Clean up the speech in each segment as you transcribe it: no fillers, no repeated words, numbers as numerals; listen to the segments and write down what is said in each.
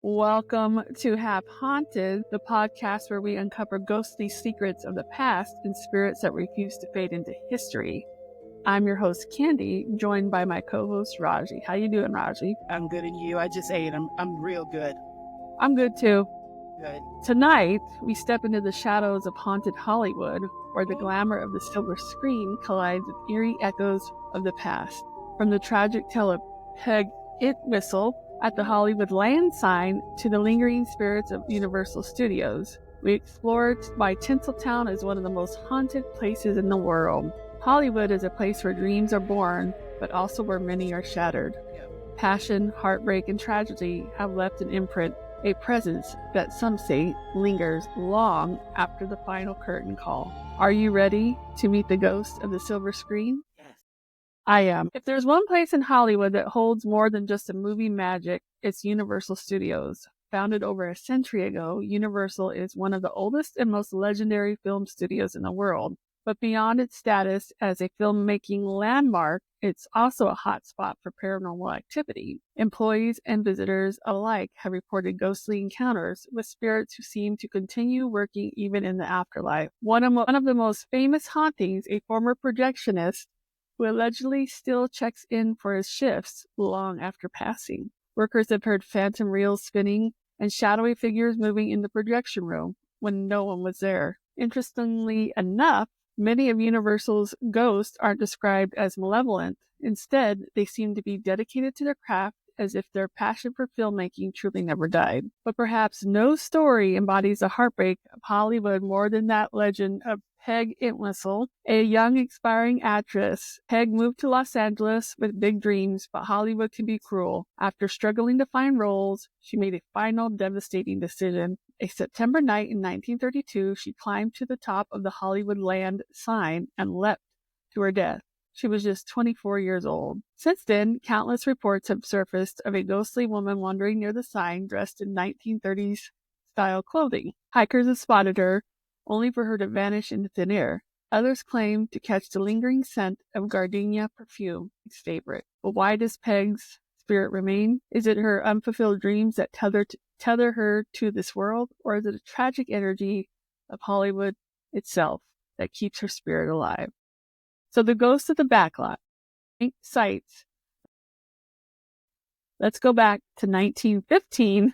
Welcome to Have Haunted, the podcast where we uncover ghostly secrets of the past and spirits that refuse to fade into history. I'm your host, Candi, joined by my co-host, Raji. How you doing, Raji? I'm good, and you? I just ate. I'm real good. I'm good, too. Good. Tonight, we step into the shadows of haunted Hollywood, where the glamour of the silver screen collides with eerie echoes of the past. From the tragic tale of Peg Ittwistle at the Hollywood land sign to the lingering spirits of Universal Studios, we explore why Tinseltown is one of the most haunted places in the world. Hollywood is a place where dreams are born, but also where many are shattered. Passion, heartbreak, and tragedy have left an imprint, a presence that some say lingers long after the final curtain call. Are you ready to meet the ghost of the silver screen? Yes. I am. If there's one place in Hollywood that holds more than just a movie magic, it's Universal Studios. Founded over a century ago, Universal is one of the oldest and most legendary film studios in the world. But beyond its status as a filmmaking landmark, it's also a hotspot for paranormal activity. Employees and visitors alike have reported ghostly encounters with spirits who seem to continue working even in the afterlife. One of the most famous hauntings, a former projectionist who allegedly still checks in for his shifts long after passing. Workers have heard phantom reels spinning and shadowy figures moving in the projection room when no one was there. Interestingly enough, many of Universal's ghosts aren't described as malevolent. Instead, they seem to be dedicated to their craft as if their passion for filmmaking truly never died. But perhaps no story embodies the heartbreak of Hollywood more than that legend of Peg Ittwistle, a young aspiring actress. Peg moved to Los Angeles with big dreams, but Hollywood can be cruel. After struggling to find roles, she made a final devastating decision. A September night in 1932, she climbed to the top of the Hollywood land sign and leapt to her death. She was just 24 years old. Since then, countless reports have surfaced of a ghostly woman wandering near the sign dressed in 1930s style clothing. Hikers have spotted her, only for her to vanish into thin air. Others claim to catch the lingering scent of gardenia perfume, his favorite. But why does Peg's spirit remain? Is it her unfulfilled dreams that tether her to this world, or is it a tragic energy of Hollywood itself that keeps her spirit alive? So the ghost of the backlot sites. Let's go back to 1915.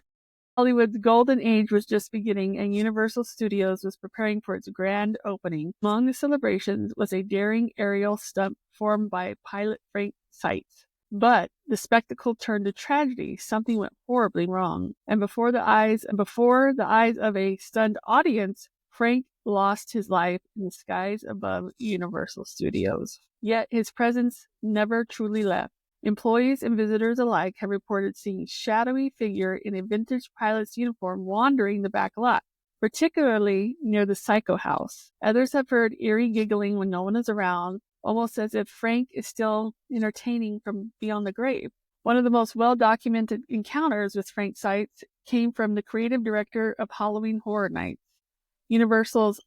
Hollywood's golden age was just beginning, and Universal Studios was preparing for its grand opening. Among the celebrations was a daring aerial stunt performed by pilot Frank Seitz. But the spectacle turned to tragedy. Something went horribly wrong. And before the eyes of a stunned audience, Frank lost his life in the skies above Universal Studios. Yet his presence never truly left. Employees and visitors alike have reported seeing a shadowy figure in a vintage pilot's uniform wandering the back lot, particularly near the Psycho House. Others have heard eerie giggling when no one is around, almost as if Frank is still entertaining from beyond the grave. One of the most well-documented encounters with Frank Seitz came from the creative director of Halloween Horror Nights, Universal's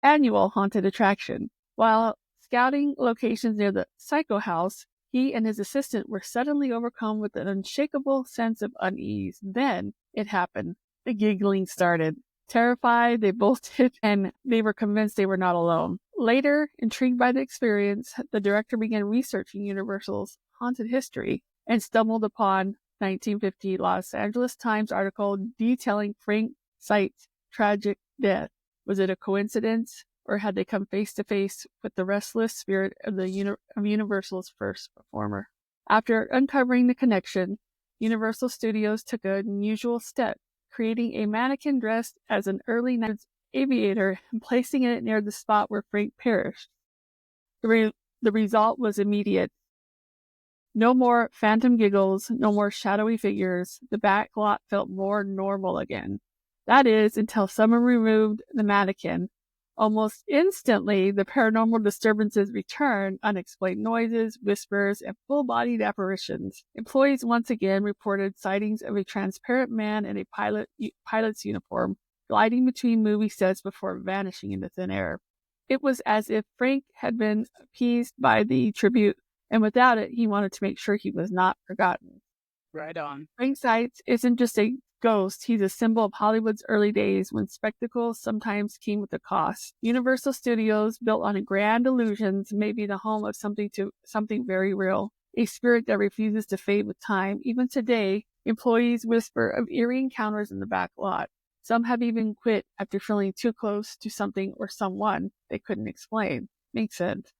annual haunted attraction. While scouting locations near the Psycho House, he and his assistant were suddenly overcome with an unshakable sense of unease. Then it happened. The giggling started. Terrified, they bolted, and they were convinced they were not alone. Later, intrigued by the experience, the director began researching Universal's haunted history and stumbled upon 1950 Los Angeles Times article detailing Frank Seitz's tragic death. Was it a coincidence, or had they come face to face with the restless spirit of Universal's first performer? After uncovering the connection, Universal Studios took an unusual step, creating a mannequin dressed as an early 1900s aviator and placing it near the spot where Frank perished. The result was immediate. No more phantom giggles, no more shadowy figures. The back lot felt more normal again. That is, until someone removed the mannequin. Almost instantly, the paranormal disturbances returned, unexplained noises, whispers, and full-bodied apparitions. Employees once again reported sightings of a transparent man in a pilot's uniform, gliding between movie sets before vanishing into thin air. It was as if Frank had been appeased by the tribute, and without it, he wanted to make sure he was not forgotten. Right on. Frank Seitz isn't just a ghost, he's a symbol of Hollywood's early days when spectacle sometimes came with a cost. Universal Studios, built on grand illusions, may be the home of something very real, a spirit that refuses to fade with time. Even today, employees whisper of eerie encounters in the back lot. Some have even quit after feeling too close to something or someone they couldn't explain. Makes sense.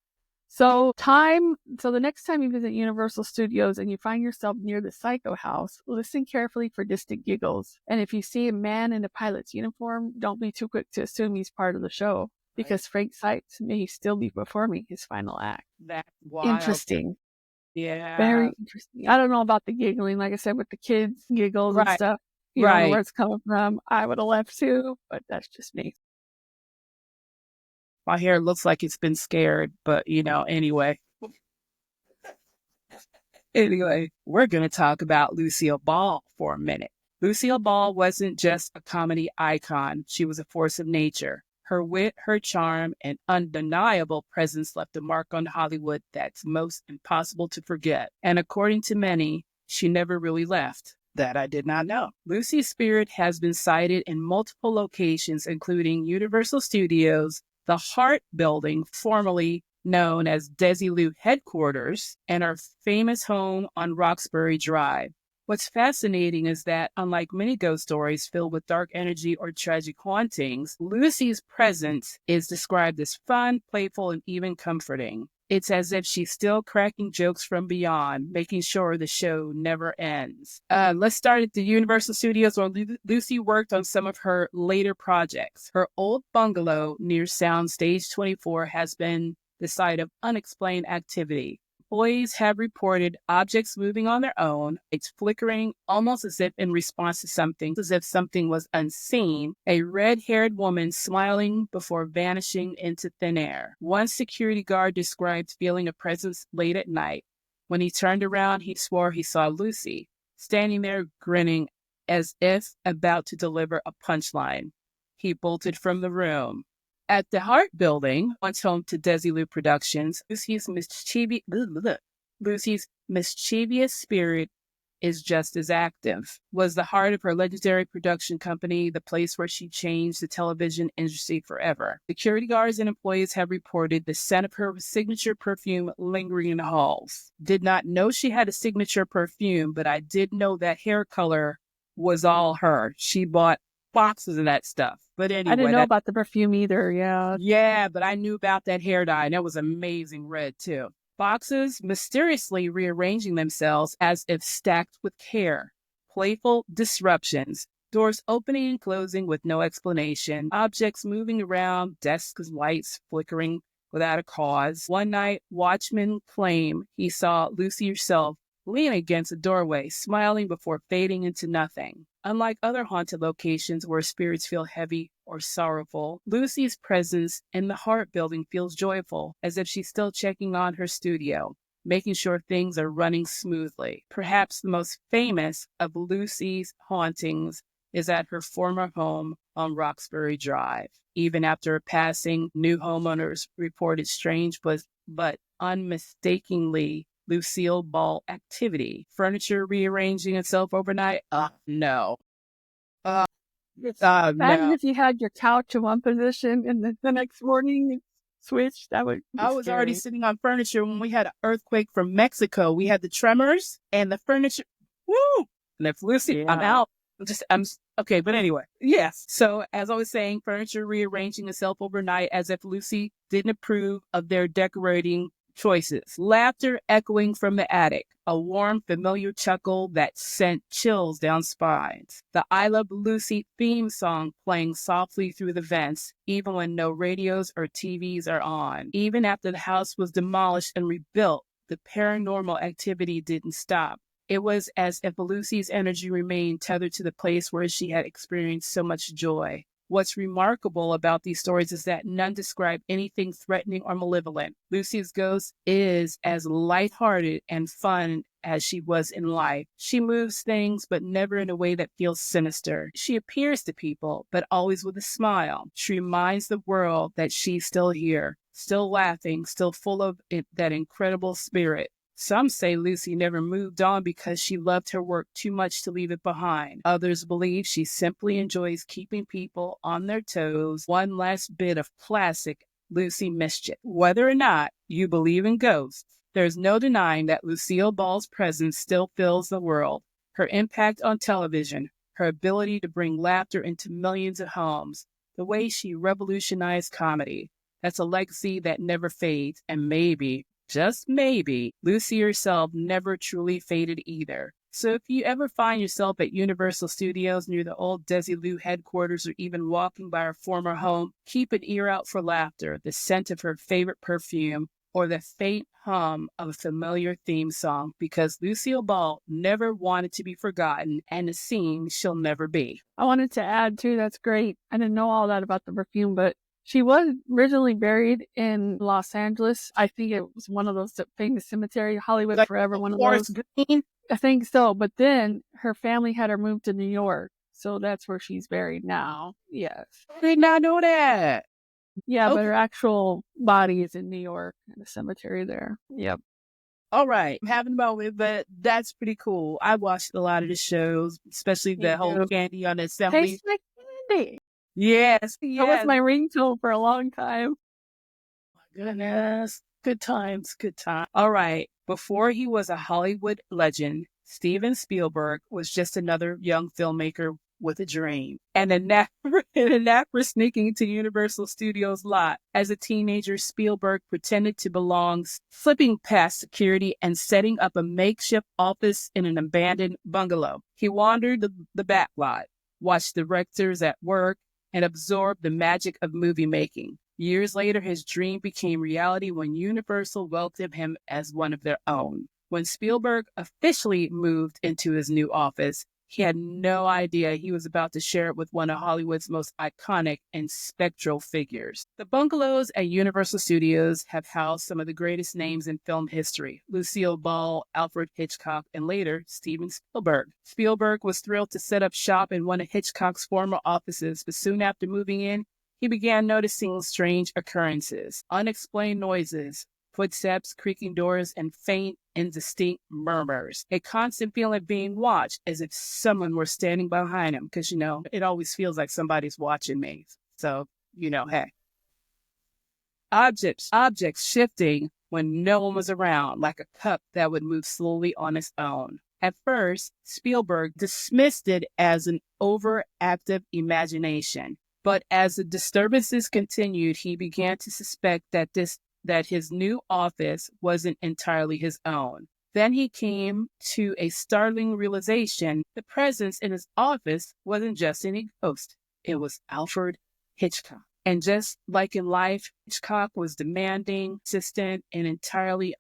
So the next time you visit Universal Studios and you find yourself near the Psycho House, listen carefully for distant giggles. And if you see a man in a pilot's uniform, don't be too quick to assume he's part of the show, because Frank Sykes may still be performing his final act. That's wild. Interesting. Yeah. Very interesting. I don't know about the giggling, like I said, with the kids' giggles and stuff. You don't know where it's coming from. I would have left too, but that's just me. My hair looks like it's been scared, but anyway. Anyway, we're going to talk about Lucille Ball for a minute. Lucille Ball wasn't just a comedy icon. She was a force of nature. Her wit, her charm, and undeniable presence left a mark on Hollywood that's most impossible to forget. And according to many, she never really left. That I did not know. Lucy's spirit has been sighted in multiple locations, including Universal Studios, the Hart Building, formerly known as Desilu headquarters, and our famous home on Roxbury Drive. What's fascinating is that, unlike many ghost stories filled with dark energy or tragic hauntings, Lucy's presence is described as fun, playful, and even comforting. It's as if she's still cracking jokes from beyond, making sure the show never ends. Let's start at the Universal Studios, where Lucy worked on some of her later projects. Her old bungalow near Soundstage 24 has been the site of unexplained activity. Employees have reported objects moving on their own. It's flickering, almost as if in response to something, as if something was unseen. A red-haired woman smiling before vanishing into thin air. One security guard described feeling a presence late at night. When he turned around, he swore he saw Lucy, standing there grinning as if about to deliver a punchline. He bolted from the room. At the Hart Building, once home to Desilu Productions, Lucy's mischievous spirit is just as active. Was the heart of her legendary production company, the place where she changed the television industry forever. Security guards and employees have reported the scent of her signature perfume lingering in the halls. Did not know she had a signature perfume, but I did know that hair color was all her. She bought boxes of that stuff. But anyway, I didn't know about the perfume either. Yeah, but I knew about that hair dye, and that was amazing red too. Boxes mysteriously rearranging themselves as if stacked with care. Playful disruptions. Doors opening and closing with no explanation. Objects moving around, desks, lights flickering without a cause. One night, watchmen claim he saw Lucy herself lean against a doorway, smiling before fading into nothing. Unlike other haunted locations where spirits feel heavy or sorrowful, Lucy's presence in the Hart Building feels joyful, as if she's still checking on her studio, making sure things are running smoothly. Perhaps the most famous of Lucy's hauntings is at her former home on Roxbury Drive. Even after her passing, new homeowners reported strange but unmistakably Lucille Ball activity. Furniture rearranging itself overnight? No. Imagine if you had your couch in one position and then the next morning it switched. That would be I was scary. already sitting on furniture when we had an earthquake from Mexico. We had the tremors and the furniture. Woo! And if Lucy, I'm out. I'm okay, but anyway, yes. So as I was saying, furniture rearranging itself overnight as if Lucy didn't approve of their decorating choices. Laughter echoing from the attic. A warm, familiar chuckle that sent chills down spines. The I Love Lucy theme song playing softly through the vents, even when no radios or TVs are on. Even after the house was demolished and rebuilt, the paranormal activity didn't stop. It was as if Lucy's energy remained tethered to the place where she had experienced so much joy. What's remarkable about these stories is that none describe anything threatening or malevolent. Lucy's ghost is as lighthearted and fun as she was in life. She moves things, but never in a way that feels sinister. She appears to people, but always with a smile. She reminds the world that she's still here, still laughing, still full of that incredible spirit. Some say Lucy never moved on because she loved her work too much to leave it behind. Others believe she simply enjoys keeping people on their toes, one last bit of classic Lucy mischief. Whether or not you believe in ghosts, there's no denying that Lucille Ball's presence still fills the world. Her impact on television, her ability to bring laughter into millions of homes, the way she revolutionized comedy. That's a legacy that never fades, and maybe, just maybe, Lucy herself never truly faded either. So if you ever find yourself at Universal Studios near the old Desilu headquarters or even walking by her former home, keep an ear out for laughter, the scent of her favorite perfume, or the faint hum of a familiar theme song, because Lucille Ball never wanted to be forgotten, and it seems she'll never be. I wanted to add, too, that's great. I didn't know all that about the perfume, but she was originally buried in Los Angeles. I think it was one of those famous cemeteries, Hollywood Like Forever, one of Forest those. Green? I think so. But then her family had her moved to New York. So that's where she's buried now. Yes. I did not know that. Yeah, but Okay. her actual body is in New York in the cemetery there. Yep. All right. I'm having a moment, but that's pretty cool. I watched a lot of the shows, especially Me the whole too. Candy on Assembly. Tastes like candy. Yes, That was yes. my ringtone for a long time. My goodness. Good times, good times. All right. Before he was a Hollywood legend, Steven Spielberg was just another young filmmaker with a dream and a knack for sneaking into Universal Studios lot. As a teenager, Spielberg pretended to belong, slipping past security and setting up a makeshift office in an abandoned bungalow. He wandered the back lot, watched directors at work, and absorbed the magic of movie making. Years later, his dream became reality when Universal welcomed him as one of their own. When Spielberg officially moved into his new office, he had no idea he was about to share it with one of Hollywood's most iconic and spectral figures. The bungalows at Universal Studios have housed some of the greatest names in film history: Lucille Ball, Alfred Hitchcock, and later, Steven Spielberg. Spielberg was thrilled to set up shop in one of Hitchcock's former offices, but soon after moving in, he began noticing strange occurrences, unexplained noises, footsteps, creaking doors, and faint, indistinct murmurs. A constant feeling of being watched, as if someone were standing behind him, because, it always feels like somebody's watching me. So, hey. Objects shifting when no one was around, like a cup that would move slowly on its own. At first, Spielberg dismissed it as an overactive imagination. But as the disturbances continued, he began to suspect that his new office wasn't entirely his own. Then he came to a startling realization: the presence in his office wasn't just any ghost. It was Alfred Hitchcock. And just like in life, Hitchcock was demanding, insistent, and entirely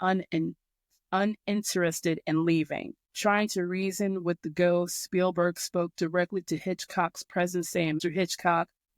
uninterested in leaving. Trying to reason with the ghost, Spielberg spoke directly to Hitchcock's presence, saying,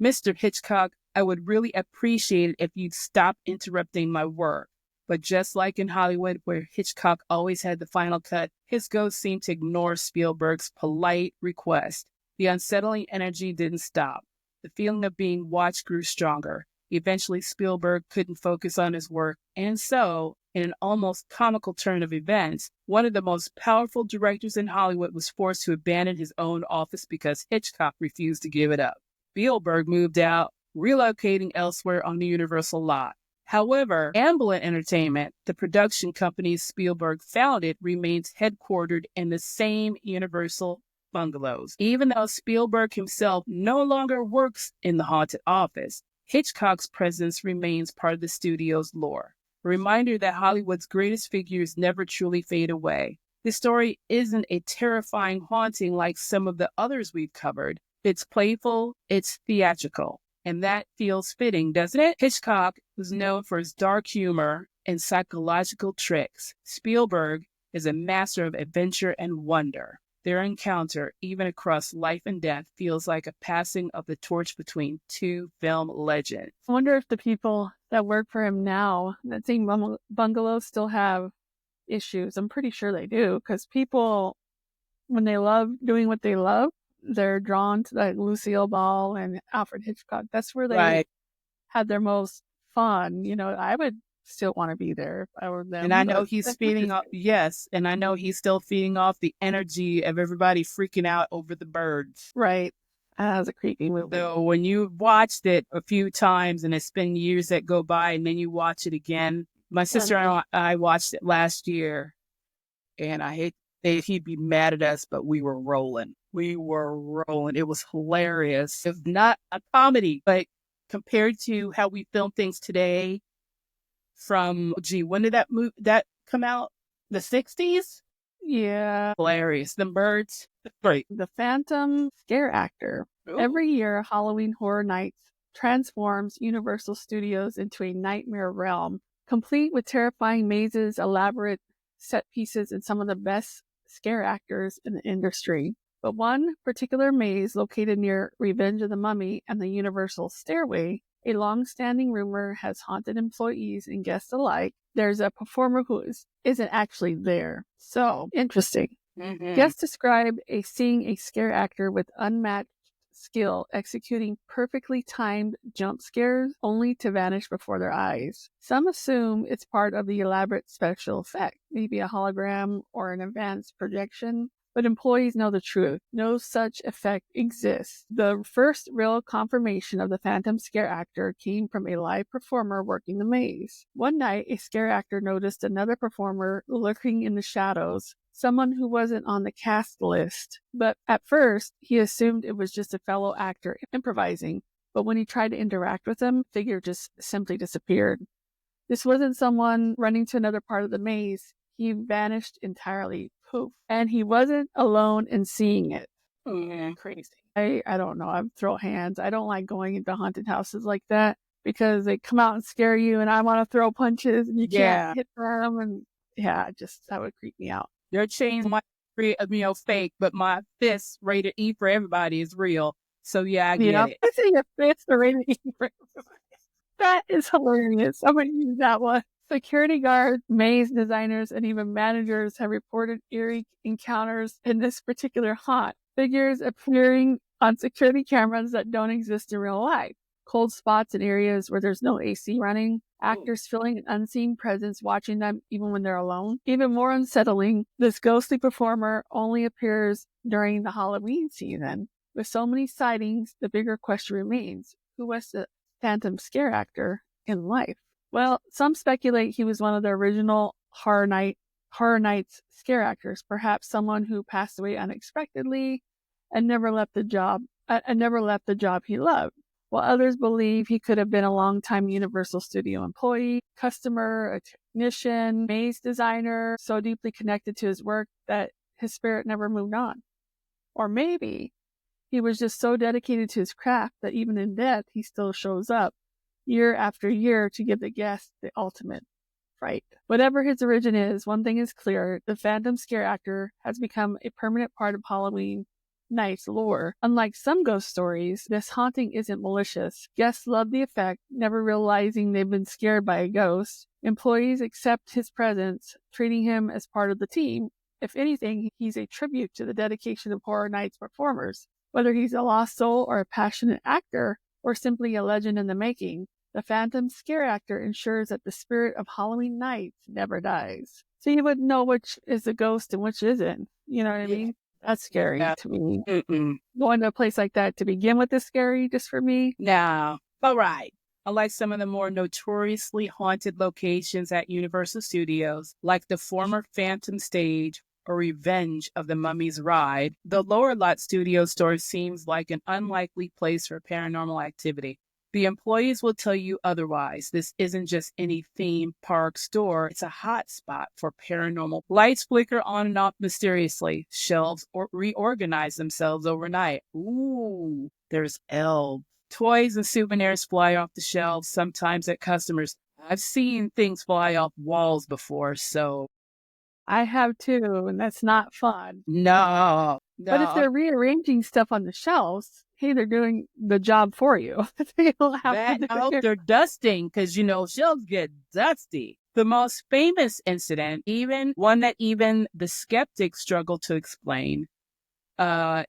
Mr. Hitchcock, I would really appreciate it if you'd stop interrupting my work. But just like in Hollywood, where Hitchcock always had the final cut, his ghost seemed to ignore Spielberg's polite request. The unsettling energy didn't stop. The feeling of being watched grew stronger. Eventually, Spielberg couldn't focus on his work, and so, in an almost comical turn of events, one of the most powerful directors in Hollywood was forced to abandon his own office because Hitchcock refused to give it up. Spielberg moved out, relocating elsewhere on the Universal lot. However, Amblin Entertainment, the production company Spielberg founded, remains headquartered in the same Universal bungalows. Even though Spielberg himself no longer works in the haunted office, Hitchcock's presence remains part of the studio's lore. A reminder that Hollywood's greatest figures never truly fade away. This story isn't a terrifying haunting like some of the others we've covered. It's playful, it's theatrical, and that feels fitting, doesn't it? Hitchcock was known for his dark humor and psychological tricks. Spielberg is a master of adventure and wonder. Their encounter, even across life and death, feels like a passing of the torch between two film legends. I wonder if the people that work for him now, that same bungalow, still have issues. I'm pretty sure they do, because people, when they love doing what they love, they're drawn to like Lucille Ball and Alfred Hitchcock. That's where they had their most fun. I would still want to be there if I were them. And I know he's feeding off, yes, and I know he's still feeding off the energy of everybody freaking out over the birds. Right. That was a creepy movie. So when you watched it a few times and it's been years that go by and then you watch it again, my sister and I watched it last year, and I hate that he'd be mad at us, but we were rolling. We were rolling. It was hilarious. It's not a comedy, but compared to how we film things today, from, when did that come out? The 60s? Yeah. Hilarious. The birds. Great. The Phantom Scare Actor. Ooh. Every year, Halloween Horror Nights transforms Universal Studios into a nightmare realm, complete with terrifying mazes, elaborate set pieces, and some of the best scare actors in the industry. But one particular maze located near Revenge of the Mummy and the Universal Stairway, a long-standing rumor has haunted employees and guests alike. There's a performer who isn't actually there. So, interesting. Mm-hmm. Guests describe seeing a scare actor with unmatched skill executing perfectly timed jump scares only to vanish before their eyes. Some assume it's part of the elaborate special effect, maybe a hologram or an advanced projection. But employees know the truth. No such effect exists. The first real confirmation of the Phantom Scare Actor came from a live performer working the maze. One night, a scare actor noticed another performer lurking in the shadows, someone who wasn't on the cast list. But at first, he assumed it was just a fellow actor improvising. But when he tried to interact with him, the figure just simply disappeared. This wasn't someone running to another part of the maze. He vanished entirely. Poof. And he wasn't alone in seeing it. Mm-hmm. Crazy. I don't know. I throw hands. I don't like going into haunted houses like that because they come out and scare you and I want to throw punches and you can't hit them. And that would creep me out. Your chains might be fake, but my fist rated E for everybody is real. So I get it. I say your fist are rated E for everybody. That is hilarious. I'm going to use that one. Security guards, maze designers, and even managers have reported eerie encounters in this particular haunt. Figures appearing on security cameras that don't exist in real life. Cold spots in areas where there's no AC running. Actors feeling an unseen presence watching them even when they're alone. Even more unsettling, this ghostly performer only appears during the Halloween season. With so many sightings, the bigger question remains, who was the Phantom Scare Actor in life? Well, some speculate he was one of the original Horror Nights scare actors, perhaps someone who passed away unexpectedly and never left the job he loved. While others believe he could have been a longtime Universal Studio employee, customer, a technician, maze designer, so deeply connected to his work that his spirit never moved on. Or maybe he was just so dedicated to his craft that even in death, he still shows up year after year to give the guests the ultimate fright. Whatever his origin is, one thing is clear, the Phantom Scare Actor has become a permanent part of Halloween Nights lore. Unlike some ghost stories, this haunting isn't malicious. Guests love the effect, never realizing they've been scared by a ghost. Employees accept his presence, treating him as part of the team. If anything, he's a tribute to the dedication of Horror Nights performers. Whether he's a lost soul or a passionate actor, or simply a legend in the making, the Phantom Scare Actor ensures that the spirit of Halloween Nights never dies. So you would know which is a ghost and which isn't. You know what I mean? That's scary to me. Mm-mm. Going to a place like that to begin with is scary just for me. No. All right. Unlike some of the more notoriously haunted locations at Universal Studios, like the former Phantom Stage or Revenge of the Mummy's Ride, the Lower Lot Studio store seems like an unlikely place for paranormal activity. The employees will tell you otherwise. This isn't just any theme park store. It's a hot spot for paranormal. Lights flicker on and off mysteriously. Shelves reorganize themselves overnight. Ooh, there's elves. Toys and souvenirs fly off the shelves, sometimes at customers. I've seen things fly off walls before, so... I have too, and that's not fun. No. But if they're rearranging stuff on the shelves, hey, they're doing the job for you. They don't have to I hope they're dusting because, shelves get dusty. The most famous incident, one that even the skeptics struggle to explain,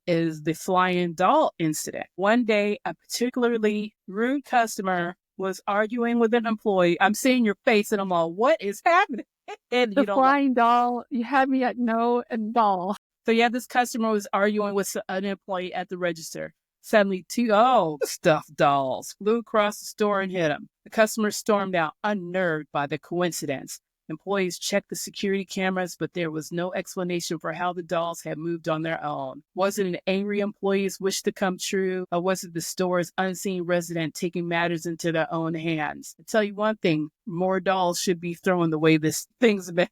is the flying doll incident. One day, a particularly rude customer was arguing with an employee. I'm seeing your face and I'm all, what is happening? And The flying doll, you had me at no and doll. So yeah, this customer was arguing with an employee at the register. Suddenly, two stuffed dolls flew across the store and hit him. The customer stormed out, unnerved by the coincidence. Employees checked the security cameras, but there was no explanation for how the dolls had moved on their own. Was it an angry employee's wish to come true, or was it the store's unseen resident taking matters into their own hands? I tell you one thing, more dolls should be thrown the way this thing's been.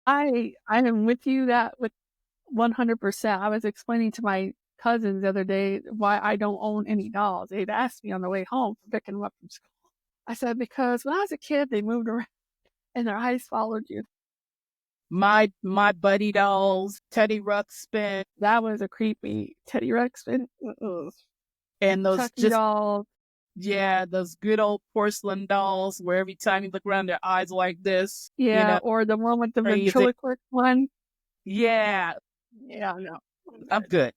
I am with you that with 100%. I was explaining to my cousins the other day why I don't own any dolls. They'd asked me on the way home for picking them up from school. I said, because when I was a kid, they moved around and their eyes followed you. My buddy dolls, Teddy Ruxpin. That was a creepy Teddy Ruxpin. And those Chucky dolls. Yeah, those good old porcelain dolls where every time you look around, their eyes are like this. Yeah, you know, or the one with the crazy. ventriloquist one. Yeah. Yeah, no. I'm good.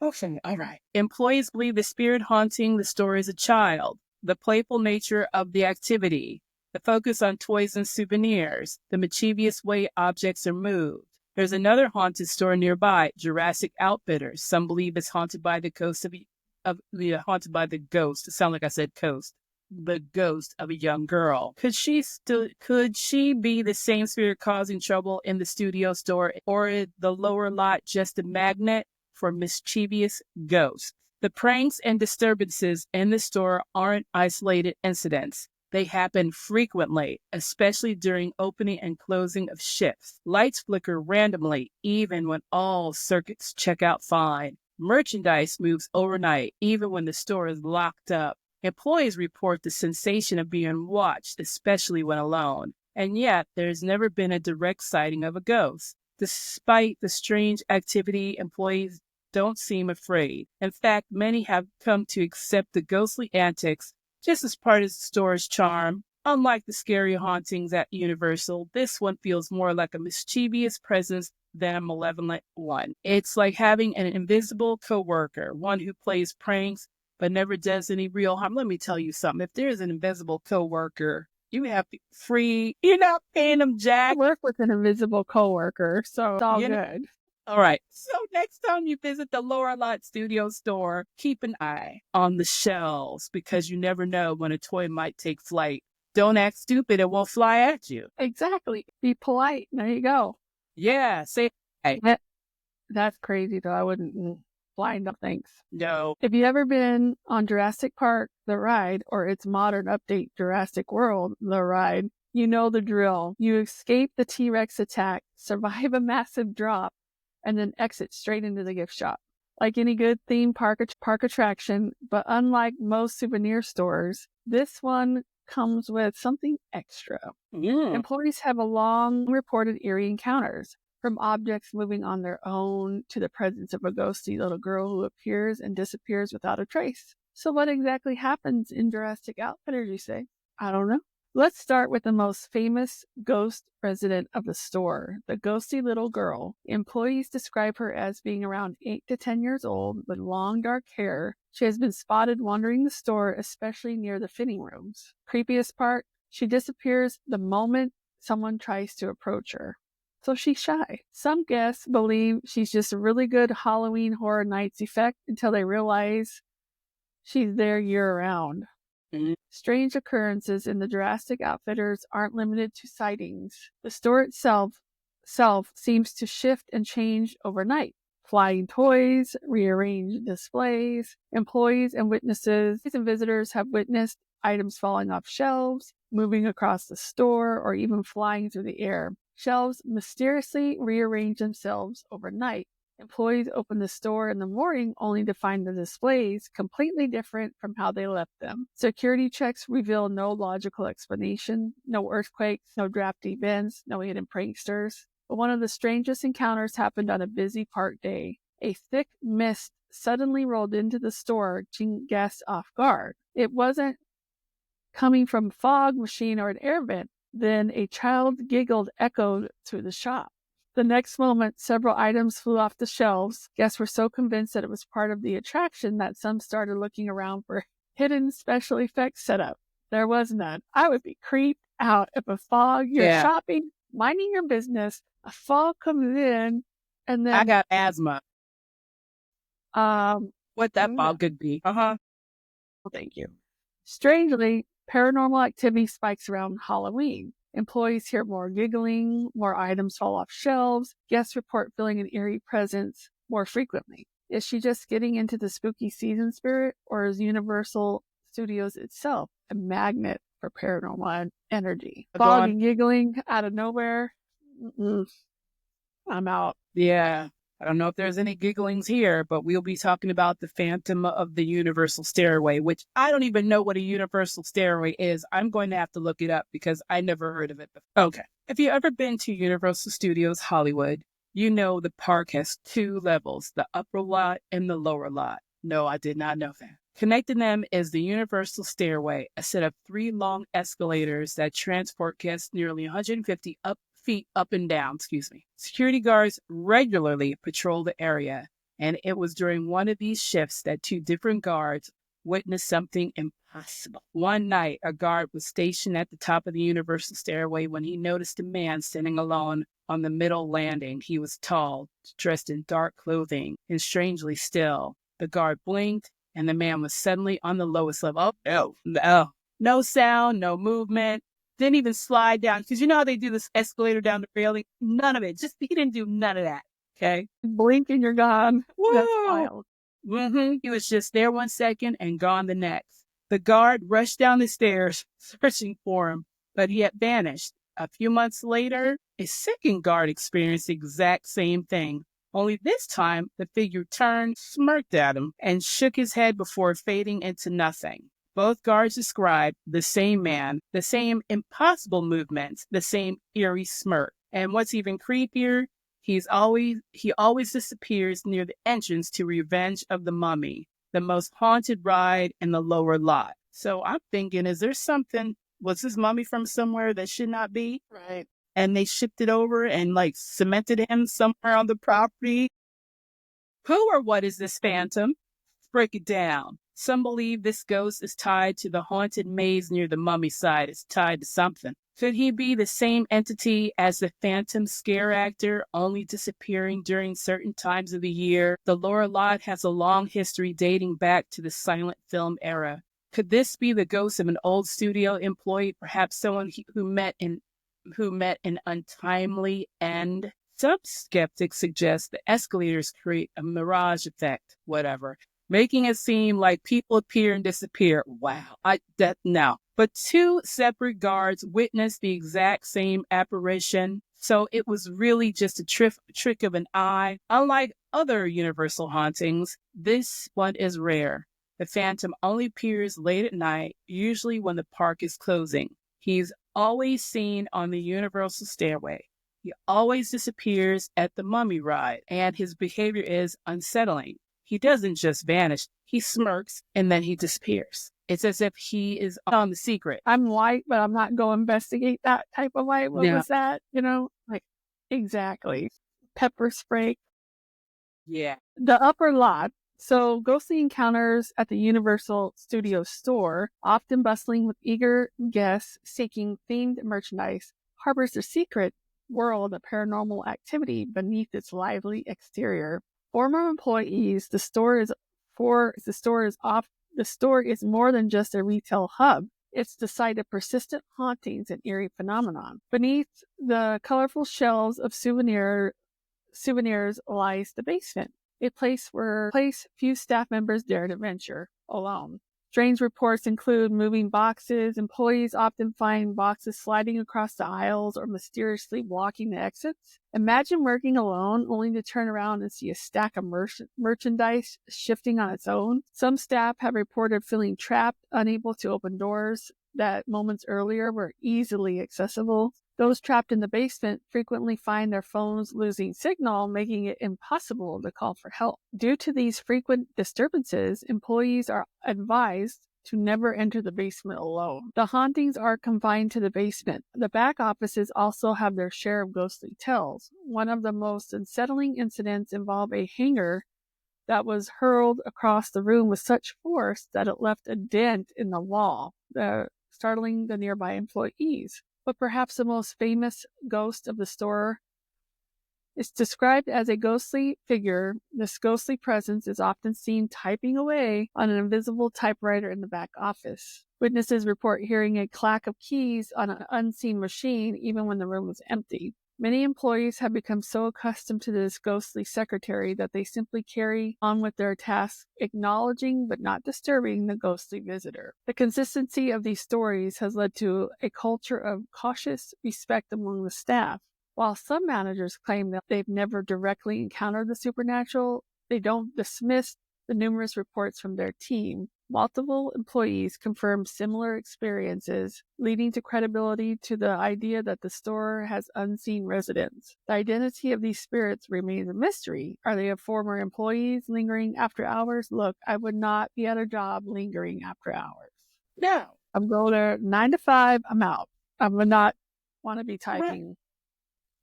Okay, all right. Employees believe the spirit haunting the store is a child, the playful nature of the activity, the focus on toys and souvenirs, the mischievous way objects are moved. There's another haunted store nearby, Jurassic Outfitters. Some believe it's haunted by the ghost haunted by the ghost. It sounds like I said coast. The ghost of a young girl. Could she be the same spirit causing trouble in the studio store, or is the lower lot just a magnet for mischievous ghosts? The pranks and disturbances in the store aren't isolated incidents. They happen frequently, especially during opening and closing of shifts. Lights flicker randomly, even when all circuits check out fine. Merchandise moves overnight, even when the store is locked up. Employees report the sensation of being watched, especially when alone. And yet, there's never been a direct sighting of a ghost. Despite the strange activity, employees don't seem afraid. In fact, many have come to accept the ghostly antics just as part of the store's charm. Unlike the scary hauntings at Universal, this one feels more like a mischievous presence than a malevolent one. It's like having an invisible coworker, one who plays pranks but never does any real harm. Let me tell you something. If there's an invisible coworker, you have to free. You're not paying them jack. I work with an invisible coworker, so it's all good. All right. So next time you visit the lower lot studio store, keep an eye on the shelves because you never know when a toy might take flight. Don't act stupid. It won't fly at you. Exactly. Be polite. There you go. Yeah. Say hi. That's crazy, though. I wouldn't blind up things. No. If you've ever been on Jurassic Park, the ride, or its modern update, Jurassic World, the ride, you know the drill. You escape the T-Rex attack, survive a massive drop, and then exit straight into the gift shop. Like any good theme park attraction, but unlike most souvenir stores, this one comes with something extra. Employees have a long reported eerie encounters, from objects moving on their own to the presence of a ghostly little girl who appears and disappears without a trace. So what exactly happens in Jurassic Outfitters, you say? I don't know. Let's start with the most famous ghost resident of the store, the ghostly little girl. Employees describe her as being around 8 to 10 years old with long dark hair. She has been spotted wandering the store, especially near the fitting rooms. Creepiest part, she disappears the moment someone tries to approach her. So she's shy. Some guests believe she's just a really good Halloween Horror Nights effect until they realize she's there year-round. Strange occurrences in the Jurassic Outfitters aren't limited to sightings. The store itself seems to shift and change overnight. Flying toys, rearranged displays, employees and witnesses and visitors have witnessed items falling off shelves, moving across the store, or even flying through the air. Shelves mysteriously rearrange themselves overnight. Employees open the store in the morning only to find the displays completely different from how they left them. Security checks reveal no logical explanation, no earthquakes, no drafty vents, no hidden pranksters. But one of the strangest encounters happened on a busy park day. A thick mist suddenly rolled into the store, catching guests off guard. It wasn't coming from a fog machine or an air vent. Then a child giggled echoed through the shop. The next moment, several items flew off the shelves. Guests were so convinced that it was part of the attraction that some started looking around for hidden special effects setup. There was none. I would be creeped out if a fog, you're shopping, minding your business, a fog comes in, and then I got asthma. What that no. fog could be. Well, thank you. Strangely, paranormal activity spikes around Halloween. Employees hear more giggling, more items fall off shelves, guests report feeling an eerie presence more frequently. Is she just getting into the spooky season spirit, or is Universal Studios itself a magnet for paranormal energy? Fog and giggling out of nowhere. I'm out. Yeah. I don't know if there's any gigglings here, but we'll be talking about the Phantom of the Universal Stairway, which I don't even know what a Universal Stairway is. I'm going to have to look it up because I never heard of it before. Okay. If you've ever been to Universal Studios Hollywood, you know the park has two levels, the upper lot and the lower lot. No, I did not know that. Connecting them is the Universal Stairway, a set of 3 long escalators that transport guests nearly 150 feet up and down. Security guards regularly patrol the area, and it was during one of these shifts that 2 different guards witnessed something impossible. One night, a guard was stationed at the top of the Universal Stairway when he noticed a man standing alone on the middle landing. He was tall, dressed in dark clothing, and strangely still. The guard blinked, and the man was suddenly on the lowest level. No sound, no movement. Didn't even slide down. Because you know how they do this escalator down the railing? None of it. He didn't do none of that. Okay? Blink and you're gone. Whoa. That's wild. He was just there 1 second and gone the next. The guard rushed down the stairs, searching for him, but he had vanished. A few months later, a second guard experienced the exact same thing. Only this time, the figure turned, smirked at him, and shook his head before fading into nothing. Both guards described the same man, the same impossible movements, the same eerie smirk. And what's even creepier, he always disappears near the entrance to Revenge of the Mummy, the most haunted ride in the lower lot. So I'm thinking, was this mummy from somewhere that should not be? Right. And they shipped it over and cemented him somewhere on the property. Who or what is this phantom? Let's break it down. Some believe this ghost is tied to the haunted maze near the mummy site. It's tied to something. Could he be the same entity as the phantom scare actor, only disappearing during certain times of the year? The lower lot has a long history dating back to the silent film era. Could this be the ghost of an old studio employee, perhaps someone who met an untimely end? Some skeptics suggest the escalators create a mirage effect, making it seem like people appear and disappear. Wow. No. But 2 separate guards witnessed the exact same apparition, so it was really just a trick of an eye. Unlike other Universal hauntings, this one is rare. The phantom only appears late at night, usually when the park is closing. He's always seen on the Universal Stairway. He always disappears at the Mummy ride, and his behavior is unsettling. He doesn't just vanish. He smirks, and then he disappears. It's as if he is on the secret. I'm white, but I'm not going to investigate that type of white. What was that? Exactly. Pepper spray. Yeah. The upper lot. So ghostly encounters at the Universal Studios store, often bustling with eager guests seeking themed merchandise, harbors a secret world of paranormal activity beneath its lively exterior. Former employees, the store is more than just a retail hub. It's the site of persistent hauntings and eerie phenomenon. Beneath the colorful shelves of souvenirs lies the basement, a place where few staff members dare to venture alone. Strange reports include moving boxes. Employees often find boxes sliding across the aisles or mysteriously blocking the exits. Imagine working alone only to turn around and see a stack of merchandise shifting on its own. Some staff have reported feeling trapped, unable to open doors that moments earlier were easily accessible. Those trapped in the basement frequently find their phones losing signal, making it impossible to call for help. Due to these frequent disturbances, employees are advised to never enter the basement alone. The hauntings are confined to the basement. The back offices also have their share of ghostly tales. One of the most unsettling incidents involved a hanger that was hurled across the room with such force that it left a dent in the wall. The startling the nearby employees. But perhaps the most famous ghost of the store is described as a ghostly figure. This ghostly presence is often seen typing away on an invisible typewriter in the back office. Witnesses report hearing a clack of keys on an unseen machine even when the room was empty. Many employees have become so accustomed to this ghostly secretary that they simply carry on with their tasks, acknowledging but not disturbing the ghostly visitor. The consistency of these stories has led to a culture of cautious respect among the staff. While some managers claim that they've never directly encountered the supernatural, they don't dismiss the numerous reports from their team. Multiple employees confirm similar experiences, leading to credibility to the idea that the store has unseen residents. The identity of these spirits remains a mystery. Are they former employees lingering after hours? Look, I would not be at a job lingering after hours. No. I'm going there 9 to 5, I'm out. I would not want to be typing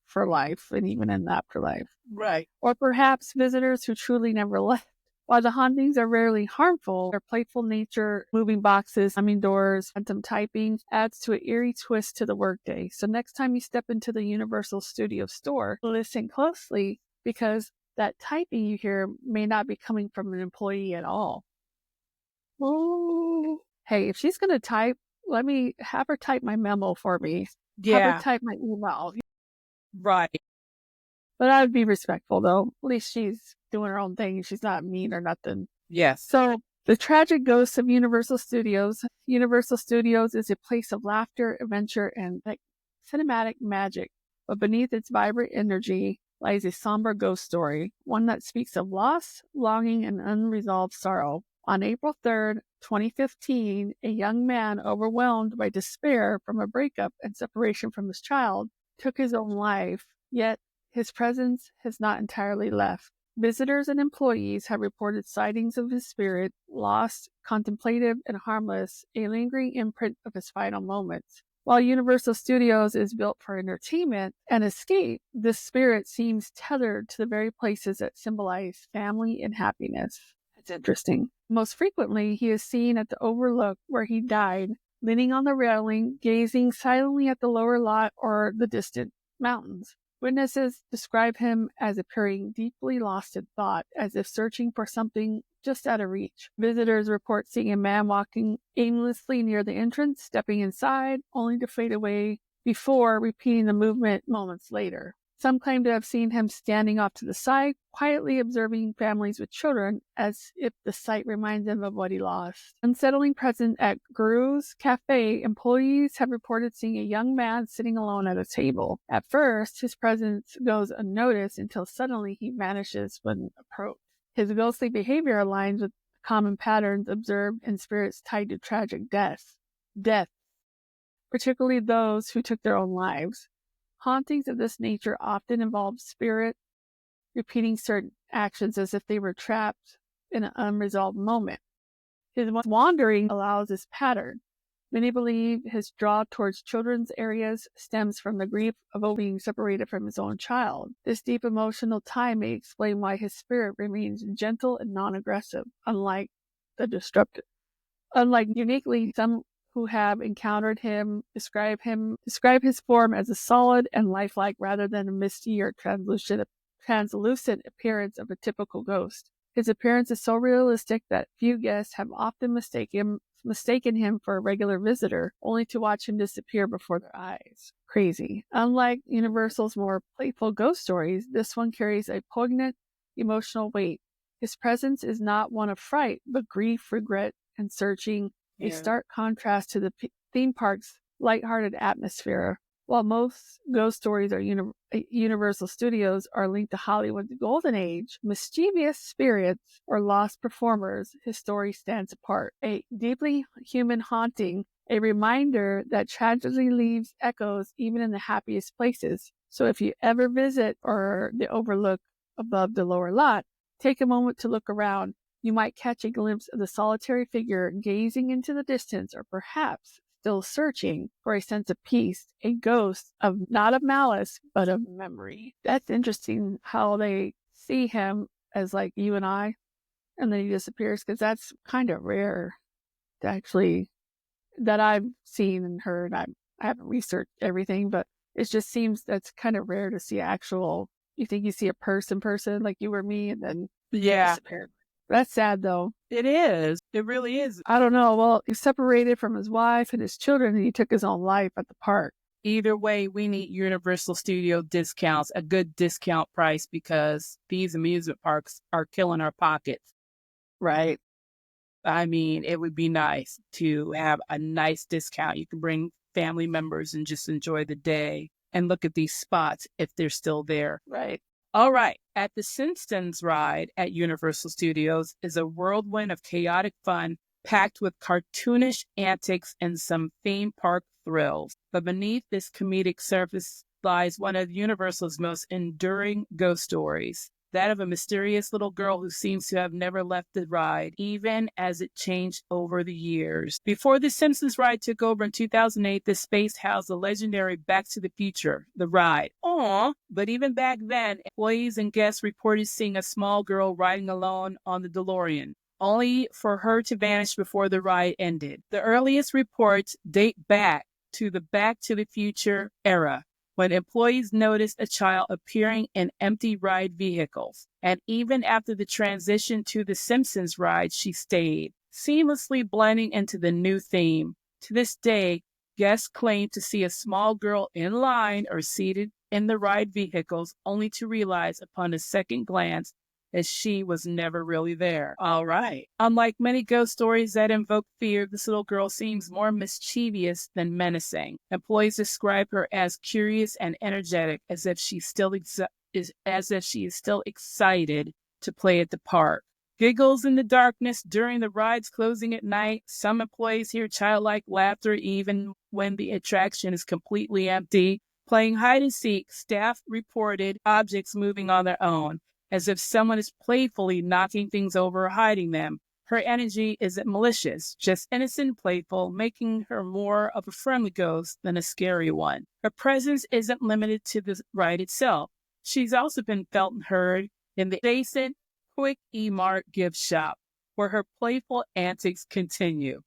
for life and even in the afterlife. Right. Or perhaps visitors who truly never left. While the hauntings are rarely harmful, their playful nature, moving boxes, slamming doors, phantom typing adds to an eerie twist to the workday. So next time you step into the Universal Studios store, listen closely because that typing you hear may not be coming from an employee at all. Ooh. Hey, if she's going to type, let me have her type my memo for me. Have her type my email. Right. But I would be respectful, though. At least she's doing her own thing. She's not mean or nothing. Yes. So, the tragic ghosts of Universal Studios. Universal Studios is a place of laughter, adventure, and cinematic magic. But beneath its vibrant energy lies a somber ghost story, one that speaks of loss, longing, and unresolved sorrow. On April 3rd, 2015, a young man overwhelmed by despair from a breakup and separation from his child took his own life, yet his presence has not entirely left. Visitors and employees have reported sightings of his spirit, lost, contemplative, and harmless, a lingering imprint of his final moments. While Universal Studios is built for entertainment and escape, this spirit seems tethered to the very places that symbolize family and happiness. It's interesting. Most frequently, he is seen at the overlook where he died, leaning on the railing, gazing silently at the lower lot or the distant mountains. Witnesses describe him as appearing deeply lost in thought, as if searching for something just out of reach. Visitors report seeing a man walking aimlessly near the entrance, stepping inside, only to fade away before repeating the movement moments later. Some claim to have seen him standing off to the side, quietly observing families with children, as if the sight reminds them of what he lost. Unsettling present at Guru's Cafe, employees have reported seeing a young man sitting alone at a table. At first, his presence goes unnoticed until suddenly he vanishes when approached. His ghostly behavior aligns with common patterns observed in spirits tied to tragic deaths, particularly those who took their own lives. Hauntings of this nature often involve spirit repeating certain actions as if they were trapped in an unresolved moment. His wandering allows this pattern. Many believe his draw towards children's areas stems from the grief of being separated from his own child. This deep emotional tie may explain why his spirit remains gentle and non-aggressive, unlike the destructive. Uniquely, some who have encountered him describe his form as a solid and lifelike rather than a misty or translucent appearance of a typical ghost. His appearance is so realistic that few guests have often mistaken him for a regular visitor, only to watch him disappear before their eyes. Crazy. Unlike Universal's more playful ghost stories, this one carries a poignant emotional weight. His presence is not one of fright, but grief, regret, and searching, a stark contrast to the theme park's lighthearted atmosphere. While most ghost stories are Universal Studios are linked to Hollywood's golden age, mischievous spirits or lost performers, his story stands apart. A deeply human haunting, a reminder that tragedy leaves echoes even in the happiest places. So if you ever visit or the overlook above the lower lot, take a moment to look around. You might catch a glimpse of the solitary figure gazing into the distance, or perhaps still searching for a sense of peace, a ghost of not of malice, but of memory. That's interesting how they see him as like you and I, and then he disappears, because that's kind of rare to actually that I've seen and heard, I haven't researched everything, but it just seems that's kind of rare to see actual. You think you see a person, like you or me, and then Yeah, disappeared. That's sad, though. it is. It really is. I don't know. Well, he separated from his wife and his children, and he took his own life at the park. Either way, we need Universal Studio discounts, a good discount price, because these amusement parks are killing our pockets. Right. I mean, it would be nice to have a nice discount. You can bring family members and just enjoy the day and look at these spots if they're still there. Right. All right. At the Simpsons Ride at Universal Studios is a whirlwind of chaotic fun packed with cartoonish antics and some theme park thrills. But beneath this comedic surface lies one of Universal's most enduring ghost stories, that of a mysterious little girl who seems to have never left the ride, even as it changed over the years. Before the Simpsons Ride took over in 2008, this space housed the legendary Back to the Future, the ride. Aww. But even back then, employees and guests reported seeing a small girl riding alone on the DeLorean, only for her to vanish before the ride ended. The earliest reports date back to the Back to the Future era, when employees noticed a child appearing in empty ride vehicles. And even after the transition to the Simpsons Ride, she stayed, seamlessly blending into the new theme. To this day, guests claim to see a small girl in line or seated in the ride vehicles, only to realize upon a second glance that she was never really there. All right. Unlike many ghost stories that invoke fear, this little girl seems more mischievous than menacing. Employees describe her as curious and energetic, as if she is still excited to play at the park. Giggles in the darkness during the rides closing at night. Some employees hear childlike laughter even when the attraction is completely empty. Playing hide and seek, staff reported objects moving on their own, as if someone is playfully knocking things over or hiding them. Her energy isn't malicious, just innocent and playful, making her more of a friendly ghost than a scary one. Her presence isn't limited to the ride itself. She's also been felt and heard in the adjacent Quick E-Mart gift shop, where her playful antics continue.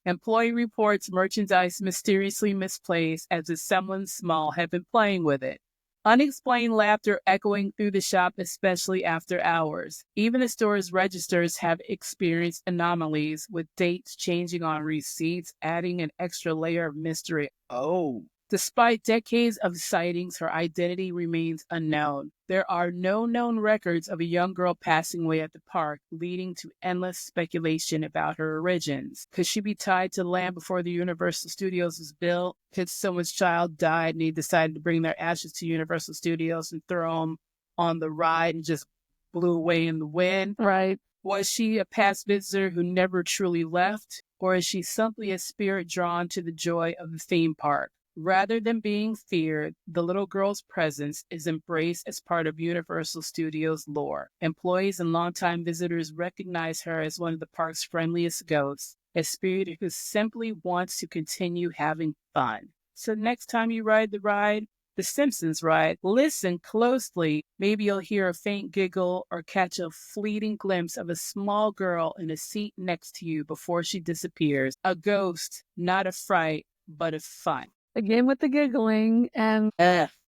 Employee reports merchandise mysteriously misplaced, as if someone small had been playing with it. Unexplained laughter echoing through the shop, especially after hours. Even the store's registers have experienced anomalies, with dates changing on receipts, adding an extra layer of mystery. Oh. Despite decades of sightings, her identity remains unknown. There are no known records of a young girl passing away at the park, leading to endless speculation about her origins. Could she be tied to the land before the Universal Studios was built? Could someone's child died and they decided to bring their ashes to Universal Studios and throw them on the ride and just blew away in the wind? Right. Was she a past visitor who never truly left? Or is she simply a spirit drawn to the joy of the theme park? Rather than being feared, the little girl's presence is embraced as part of Universal Studios lore. Employees and longtime visitors recognize her as one of the park's friendliest ghosts, a spirit who simply wants to continue having fun. So next time you ride the ride, the Simpsons Ride, listen closely. Maybe you'll hear a faint giggle or catch a fleeting glimpse of a small girl in a seat next to you before she disappears. A ghost, not a fright, but a fun. Again with the giggling and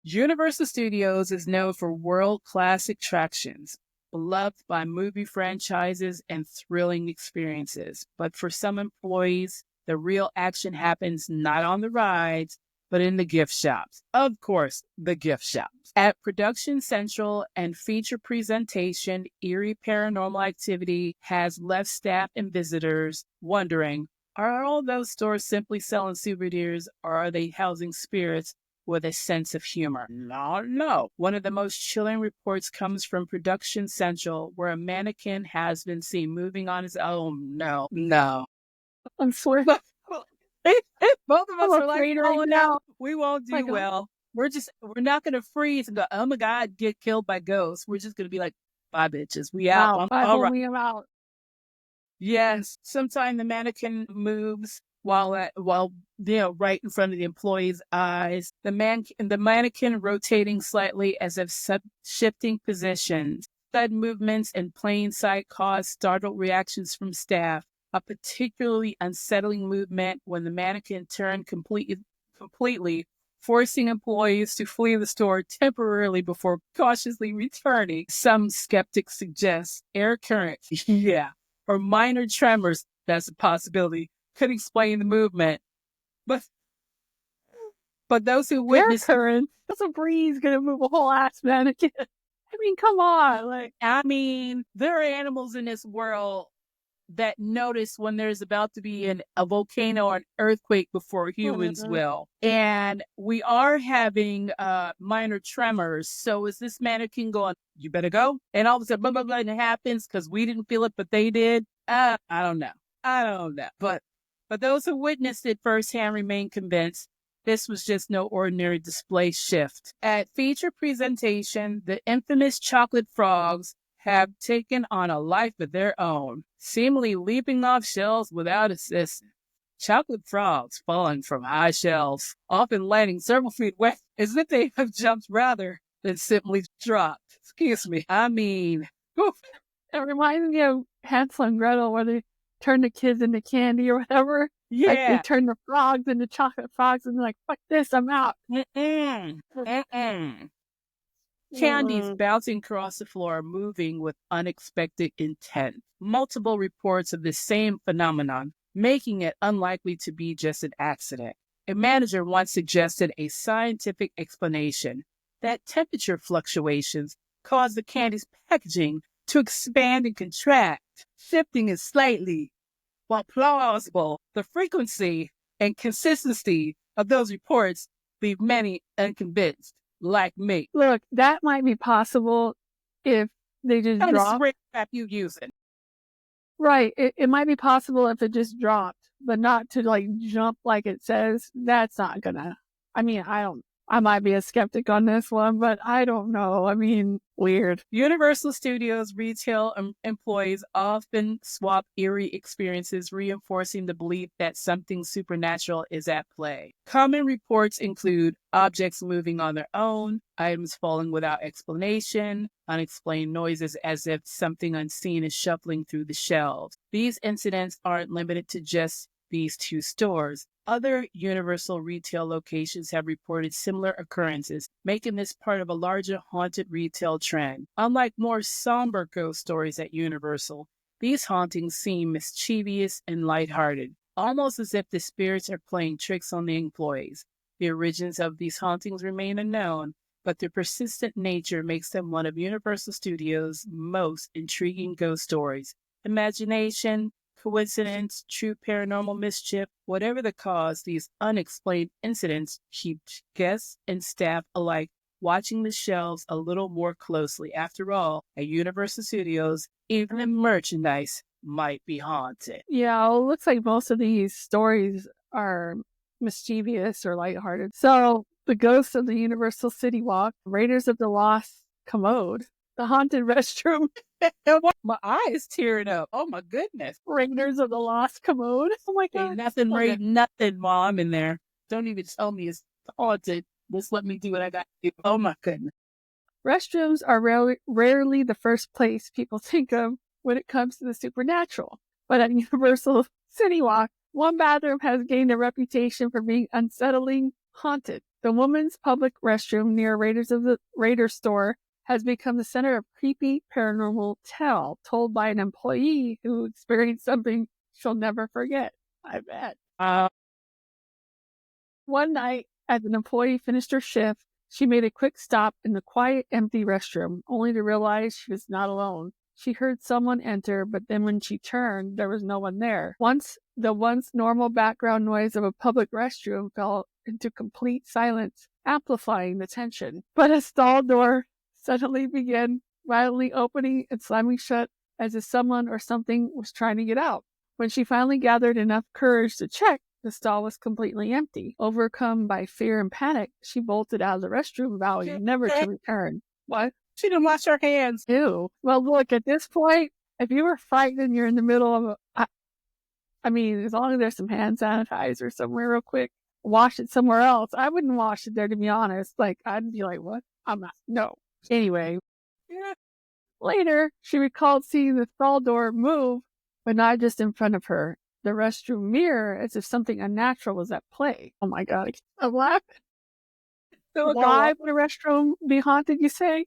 Universal Studios is known for world-class attractions, beloved by movie franchises and thrilling experiences. But for some employees, the real action happens not on the rides, but in the gift shops. Of course, the gift shops. At Production Central and Feature Presentation, Eerie Paranormal Activity has left staff and visitors wondering, are all those stores simply selling souvenirs, or are they housing spirits with a sense of humor? No. One of the most chilling reports comes from Production Central, where a mannequin has been seen moving on his own. No. I'm swearing. Both of us I'm are like, afraid right oh now. no, we won't do My God. well. We're not going to freeze and go, oh my God, get killed by ghosts. We're just going to be like, bye bitches, we out. Wow. I All hope right. we am out. Yes, sometimes the mannequin moves while right in front of the employee's eyes. The mannequin rotating slightly as if shifting positions. Sudden movements in plain sight cause startled reactions from staff. a particularly unsettling movement when the mannequin turned completely, forcing employees to flee the store temporarily before cautiously returning. Some skeptics suggest air currents, yeah, or minor tremors, that's a possibility, could explain the movement. But those who Air witnessed currents. That's a breeze gonna move a whole ass mannequin. I mean, come on. Like, there are animals in this world that notice when there's about to be a volcano or an earthquake before humans will. And we are having minor tremors. So is this mannequin going, you better go? And all of a sudden, blah, blah, blah, and it happens because we didn't feel it, but they did? I don't know. But those who witnessed it firsthand remain convinced this was just no ordinary display shift. At feature presentation, the infamous chocolate frogs have taken on a life of their own, seemingly leaping off shelves without assistance. Chocolate frogs falling from high shelves, often landing several feet away, as if they have jumped rather than simply dropped. Excuse me. Oof. it reminds me of Hansel and Gretel, where they turn the kids into candy or whatever. Yeah. Like they turn the frogs into chocolate frogs and they're like, fuck this, I'm out. Candies bouncing across the floor, moving with unexpected intent. Multiple reports of the same phenomenon, making it unlikely to be just an accident. A manager once suggested a scientific explanation that temperature fluctuations cause the candy's packaging to expand and contract, shifting it slightly. While plausible, the frequency and consistency of those reports leave many unconvinced, like me. Look, that might be possible if they just drop. What crap you using? Right. It might be possible if it just dropped, but not to like jump like it says. That's not gonna. I mean, I might be a skeptic on this one, but I don't know. I mean, weird. Universal Studios retail employees often swap eerie experiences, reinforcing the belief that something supernatural is at play. Common reports include objects moving on their own, items falling without explanation, unexplained noises as if something unseen is shuffling through the shelves. These incidents aren't limited to just these two stores. Other Universal retail locations have reported similar occurrences, making this part of a larger haunted retail trend. Unlike more somber ghost stories at Universal, these hauntings seem mischievous and lighthearted, almost as if the spirits are playing tricks on the employees. The origins of these hauntings remain unknown, but their persistent nature makes them one of Universal Studios' most intriguing ghost stories. Imagination, coincidence, true paranormal mischief, whatever the cause, these unexplained incidents keep guests and staff alike watching the shelves a little more closely. After all, at Universal Studios, even the merchandise might be haunted. Yeah, well, it looks like most of these stories are mischievous or lighthearted. So, the ghosts of the Universal CityWalk, Raiders of the Lost Commode, the haunted restroom, my eyes tearing up. Oh my goodness. Raiders of the Lost Commode. Oh my God. Ain't nothing read nothing while I'm in there. Don't even tell me it's haunted. Just let me do what I got to do. Oh my goodness. Restrooms are rarely the first place people think of when it comes to the supernatural. But at Universal CityWalk, one bathroom has gained a reputation for being unsettlingly haunted. The women's public restroom near Raiders store has become the center of creepy paranormal tale told by an employee who experienced something she'll never forget. I bet. One night, as an employee finished her shift, she made a quick stop in the quiet, empty restroom, only to realize she was not alone. She heard someone enter, but then when she turned, there was no one there. The once normal background noise of a public restroom fell into complete silence, amplifying the tension. But a stall door suddenly began violently opening and slamming shut as if someone or something was trying to get out. When she finally gathered enough courage to check, the stall was completely empty. Overcome by fear and panic, she bolted out of the restroom, vowing never to return. What? She didn't wash her hands. Ew. Well, look, at this point, if you were frightened and you're in the middle of I mean, as long as there's some hand sanitizer somewhere real quick, wash it somewhere else. I wouldn't wash it there, to be honest. Like, I'd be like, what? I'm not. No. Anyway. Yeah. Later, she recalled seeing the stall door move but not just in front of her. The restroom mirror as if something unnatural was at play. Oh my God, I'm laughing. Why would a restroom be haunted, you say?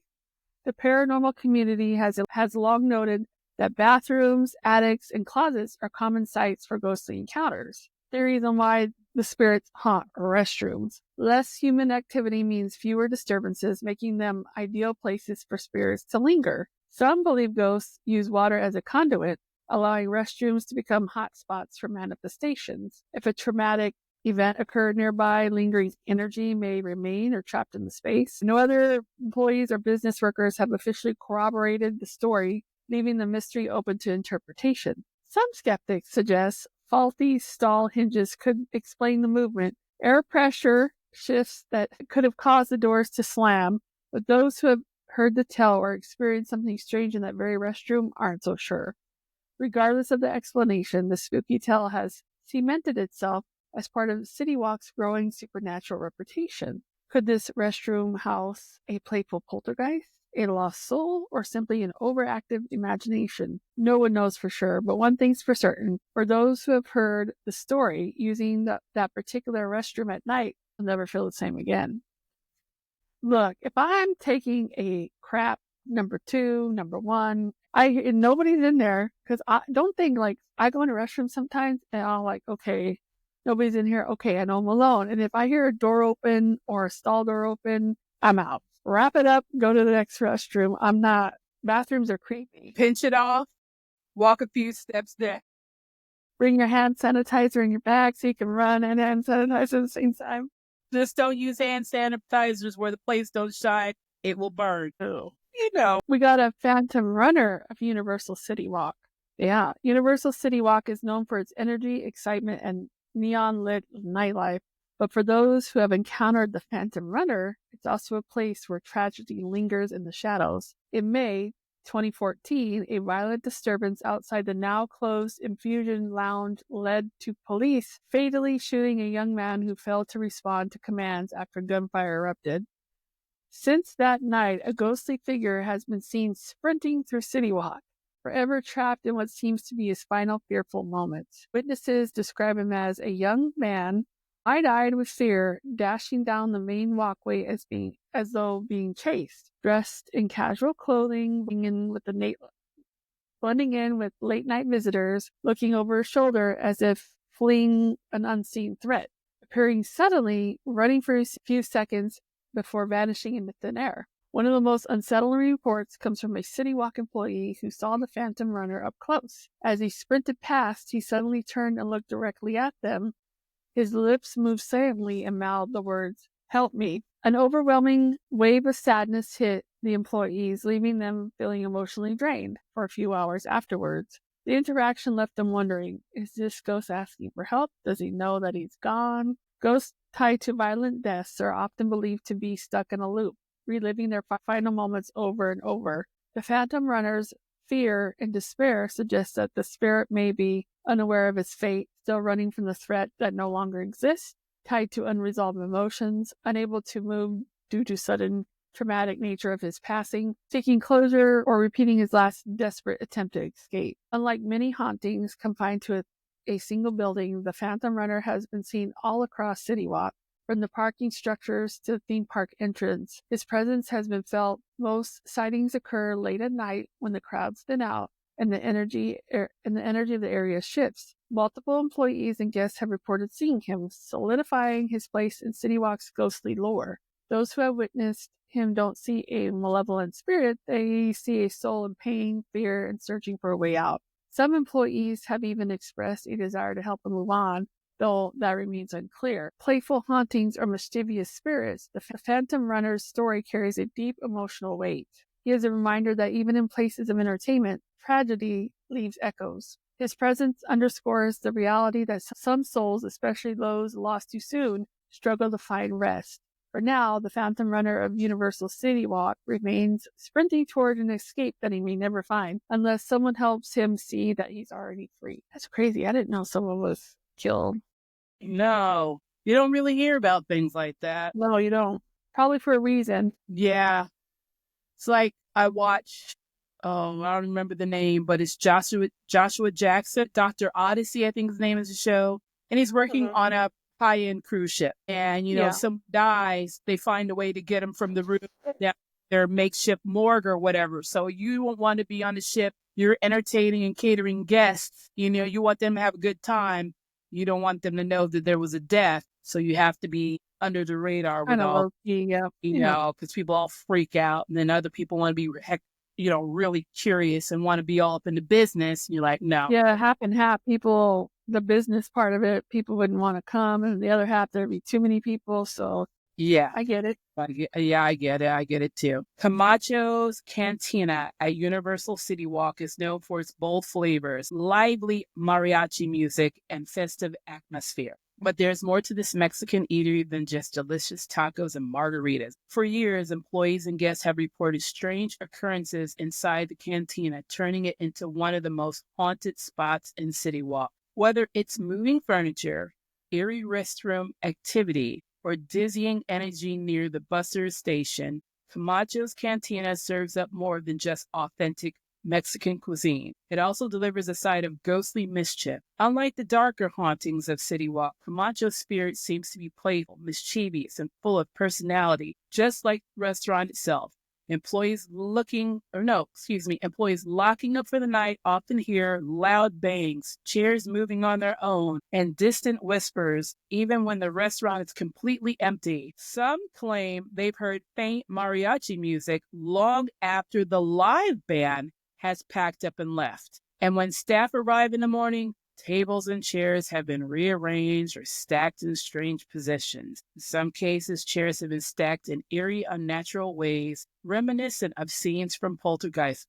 The paranormal community has long noted that bathrooms, attics, and closets are common sites for ghostly encounters. Theories on why the spirits haunt restrooms. Less human activity means fewer disturbances, making them ideal places for spirits to linger. Some believe ghosts use water as a conduit, allowing restrooms to become hotspots for manifestations. If a traumatic event occurred nearby, lingering energy may remain or trapped in the space. No other employees or business workers have officially corroborated the story, leaving the mystery open to interpretation. Some skeptics suggest faulty stall hinges could explain the movement, air pressure shifts that could have caused the doors to slam, but those who have heard the tale or experienced something strange in that very restroom aren't so sure. Regardless of the explanation, the spooky tale has cemented itself as part of CityWalk's growing supernatural reputation. Could this restroom house a playful poltergeist, a lost soul, or simply an overactive imagination? No one knows for sure, but one thing's for certain. For those who have heard the story, using that particular restroom at night will never feel the same again. Look, if I'm taking a crap number 2, number 1, and nobody's in there, because I don't think, like, I go in a restroom sometimes and I'm like, okay, nobody's in here. Okay, I know I'm alone. And if I hear a door open or a stall door open, I'm out. Wrap it up, go to the next restroom. I'm not. Bathrooms are creepy. Pinch it off, walk a few steps there. Bring your hand sanitizer in your bag so you can run and hand sanitizer at the same time. Just don't use hand sanitizers where the place don't shine. It will burn. Oh. We got a phantom runner of Universal CityWalk. Yeah, Universal CityWalk is known for its energy, excitement, and neon-lit nightlife. But for those who have encountered the phantom runner, it's also a place where tragedy lingers in the shadows. In May 2014, a violent disturbance outside the now-closed Infusion Lounge led to police fatally shooting a young man who failed to respond to commands after gunfire erupted. Since that night, a ghostly figure has been seen sprinting through CityWalk, forever trapped in what seems to be his final fearful moments. Witnesses describe him as a young man, wide-eyed with fear, dashing down the main walkway as though being chased, dressed in casual clothing, blending in with late-night visitors, looking over his shoulder as if fleeing an unseen threat, appearing suddenly, running for a few seconds before vanishing into thin air. One of the most unsettling reports comes from a CityWalk employee who saw the phantom runner up close. As he sprinted past, he suddenly turned and looked directly at them. His lips moved silently and mouthed the words, "Help me." An overwhelming wave of sadness hit the employees, leaving them feeling emotionally drained for a few hours afterwards. The interaction left them wondering, is this ghost asking for help? Does he know that he's gone? Ghosts tied to violent deaths are often believed to be stuck in a loop, reliving their final moments over and over. The phantom runner's fear and despair suggest that the spirit may be unaware of his fate, still running from the threat that no longer exists, tied to unresolved emotions, unable to move due to sudden traumatic nature of his passing, seeking closure, or repeating his last desperate attempt to escape. Unlike many hauntings confined to a single building, the phantom runner has been seen all across CityWalk, from the parking structures to the theme park entrance. His presence has been felt. Most sightings occur late at night when the crowds thin out and the energy of the area shifts. Multiple employees and guests have reported seeing him, solidifying his place in CityWalk's ghostly lore. Those who have witnessed him don't see a malevolent spirit, they see a soul in pain, fear, and searching for a way out. Some employees have even expressed a desire to help him move on, though that remains unclear. Playful hauntings or mischievous spirits, the phantom runner's story carries a deep emotional weight. He is a reminder that even in places of entertainment, tragedy leaves echoes. His presence underscores the reality that some souls, especially those lost too soon, struggle to find rest. For now, the phantom runner of Universal CityWalk remains sprinting toward an escape that he may never find, unless someone helps him see that he's already free. That's crazy. I didn't know someone was killed. No, you don't really hear about things like that. No, you don't. Probably for a reason. Yeah. It's like I watch Oh, I don't remember the name, but it's Joshua Jackson, Dr. Odyssey, I think his name is the show. And he's working on a high-end cruise ship. And, Yeah. some dies, they find a way to get him from the room down to their makeshift morgue or whatever. So you won't want to be on the ship. You're entertaining and catering guests. You want them to have a good time. You don't want them to know that there was a death. So you have to be under the radar with Kind of all, low key, yeah. because people all freak out. And then other people want to be really curious and want to be all up in the business. You're like, no. Yeah, half and half. People, the business part of it, people wouldn't want to come, and the other half, there'd be too many people. So Yeah. I get it. I get it. I get it too. Camacho's Cantina at Universal CityWalk is known for its bold flavors, lively mariachi music, and festive atmosphere. But there's more to this Mexican eatery than just delicious tacos and margaritas. For years, employees and guests have reported strange occurrences inside the cantina, turning it into one of the most haunted spots in CityWalk. Whether it's moving furniture, eerie restroom activity, or dizzying energy near the busser's station, Camacho's Cantina serves up more than just authentic Mexican cuisine. It also delivers a side of ghostly mischief. Unlike the darker hauntings of CityWalk, Camacho's spirit seems to be playful, mischievous, and full of personality, just like the restaurant itself. Employees locking up for the night often hear loud bangs, chairs moving on their own, and distant whispers, even when the restaurant is completely empty. Some claim they've heard faint mariachi music long after the live band has packed up and left. And when staff arrive in the morning, tables and chairs have been rearranged or stacked in strange positions. In some cases, chairs have been stacked in eerie, unnatural ways, reminiscent of scenes from Poltergeist.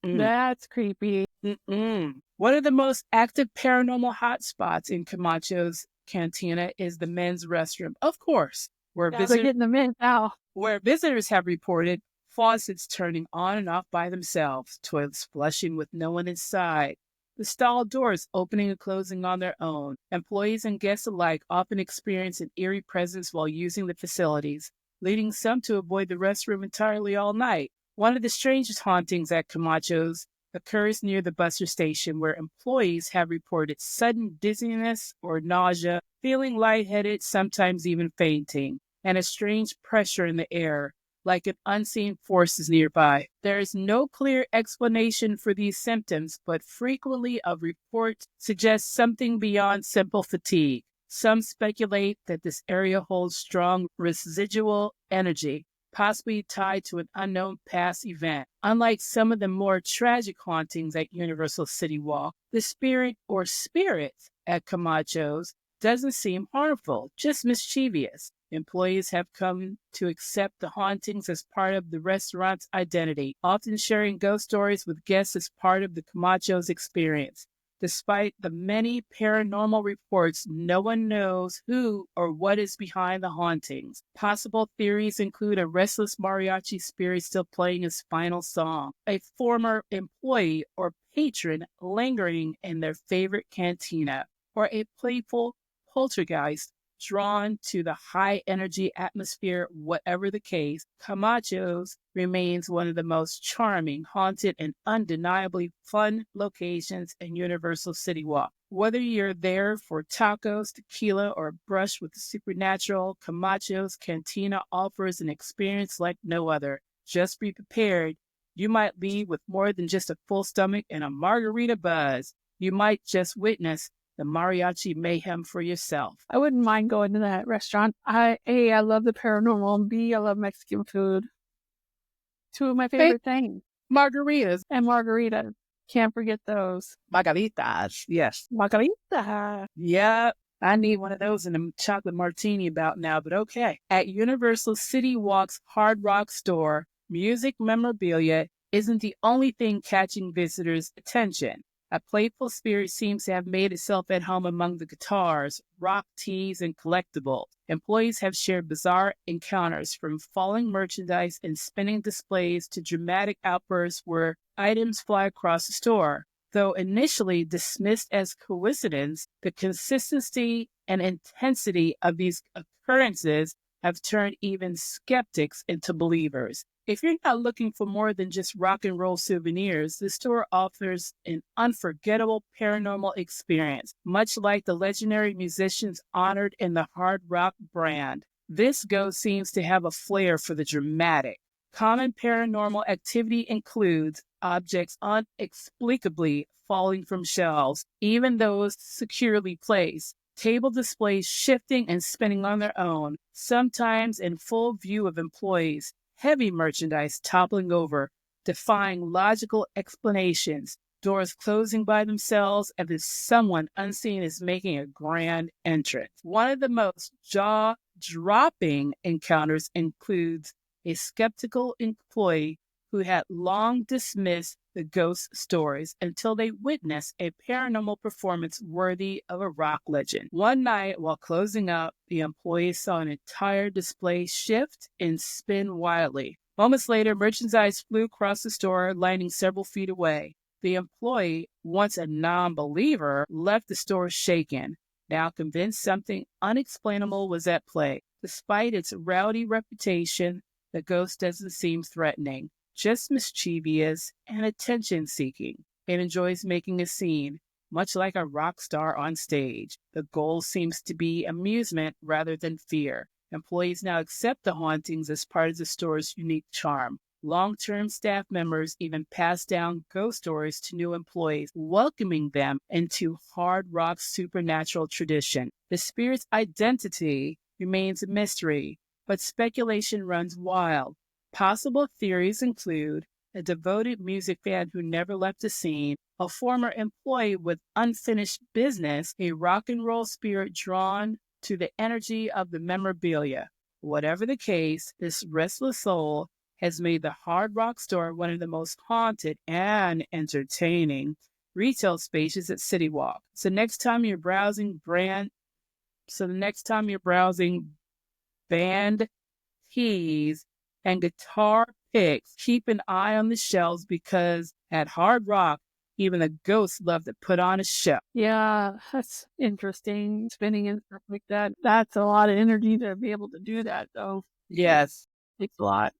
That's creepy. One of the most active paranormal hotspots in Camacho's Cantina is the men's restroom, of course, They're getting them in now. where visitors have reported faucets turning on and off by themselves, toilets flushing with no one inside, the stall doors opening and closing on their own. Employees and guests alike often experience an eerie presence while using the facilities, leading some to avoid the restroom entirely all night. One of the strangest hauntings at Camacho's occurs near the busser station, where employees have reported sudden dizziness or nausea, feeling lightheaded, sometimes even fainting, and a strange pressure in the air, like an unseen force is nearby. There is no clear explanation for these symptoms, but frequently a report suggests something beyond simple fatigue. Some speculate that this area holds strong residual energy, possibly tied to an unknown past event. Unlike some of the more tragic hauntings at Universal CityWalk, the spirit or spirits at Camacho's doesn't seem harmful, just mischievous. Employees have come to accept the hauntings as part of the restaurant's identity, often sharing ghost stories with guests as part of the Camacho's experience. Despite the many paranormal reports, no one knows who or what is behind the hauntings. Possible theories include a restless mariachi spirit still playing his final song, a former employee or patron lingering in their favorite cantina, or a playful poltergeist drawn to the high energy atmosphere. Whatever the case, Camacho's remains one of the most charming, haunted, and undeniably fun locations in Universal CityWalk. Whether you're there for tacos, tequila, or a brush with the supernatural, Camacho's Cantina offers an experience like no other. Just be prepared. You might leave with more than just a full stomach and a margarita buzz. You might just witness the mariachi mayhem for yourself. I wouldn't mind going to that restaurant. I love the paranormal, and B, I love Mexican food. Two of my favorite things. Margaritas. And margaritas. Can't forget those. Margaritas, yes. Margarita. Yep. I need one of those in a chocolate martini about now, but okay. At Universal CityWalk's Hard Rock store, music memorabilia isn't the only thing catching visitors' attention. A playful spirit seems to have made itself at home among the guitars, rock tees, and collectibles. Employees have shared bizarre encounters, from falling merchandise and spinning displays to dramatic outbursts where items fly across the store. Though initially dismissed as coincidence, the consistency and intensity of these occurrences have turned even skeptics into believers. If you're not looking for more than just rock and roll souvenirs, the store offers an unforgettable paranormal experience, much like the legendary musicians honored in the hard rock brand. This ghost seems to have a flair for the dramatic. Common paranormal activity includes objects unexplicably falling from shelves, even those securely placed, table displays shifting and spinning on their own, sometimes in full view of employees, heavy merchandise toppling over, defying logical explanations, doors closing by themselves as if someone unseen is making a grand entrance. One of the most jaw-dropping encounters includes a skeptical employee who had long dismissed the ghost stories until they witnessed a paranormal performance worthy of a rock legend. One night, while closing up, the employee saw an entire display shift and spin wildly. Moments later, merchandise flew across the store, landing several feet away. The employee, once a non-believer, left the store shaken, now convinced something unexplainable was at play. Despite its rowdy reputation, the ghost doesn't seem threatening, just mischievous and attention-seeking. It enjoys making a scene, much like a rock star on stage. The goal seems to be amusement rather than fear. Employees now accept the hauntings as part of the store's unique charm. Long-term staff members even pass down ghost stories to new employees, welcoming them into hard rock's supernatural tradition. The spirit's identity remains a mystery, but speculation runs wild. Possible theories include a devoted music fan who never left the scene, a former employee with unfinished business, a rock and roll spirit drawn to the energy of the memorabilia. Whatever the case, this restless soul has made the Hard Rock store one of the most haunted and entertaining retail spaces at CityWalk. So the next time you're browsing band keys and guitar picks, keep an eye on the shelves because at Hard Rock, even the ghosts love to put on a show. Yeah, that's interesting. Spinning and stuff like that. That's a lot of energy to be able to do that, though. Yes. Takes a lot.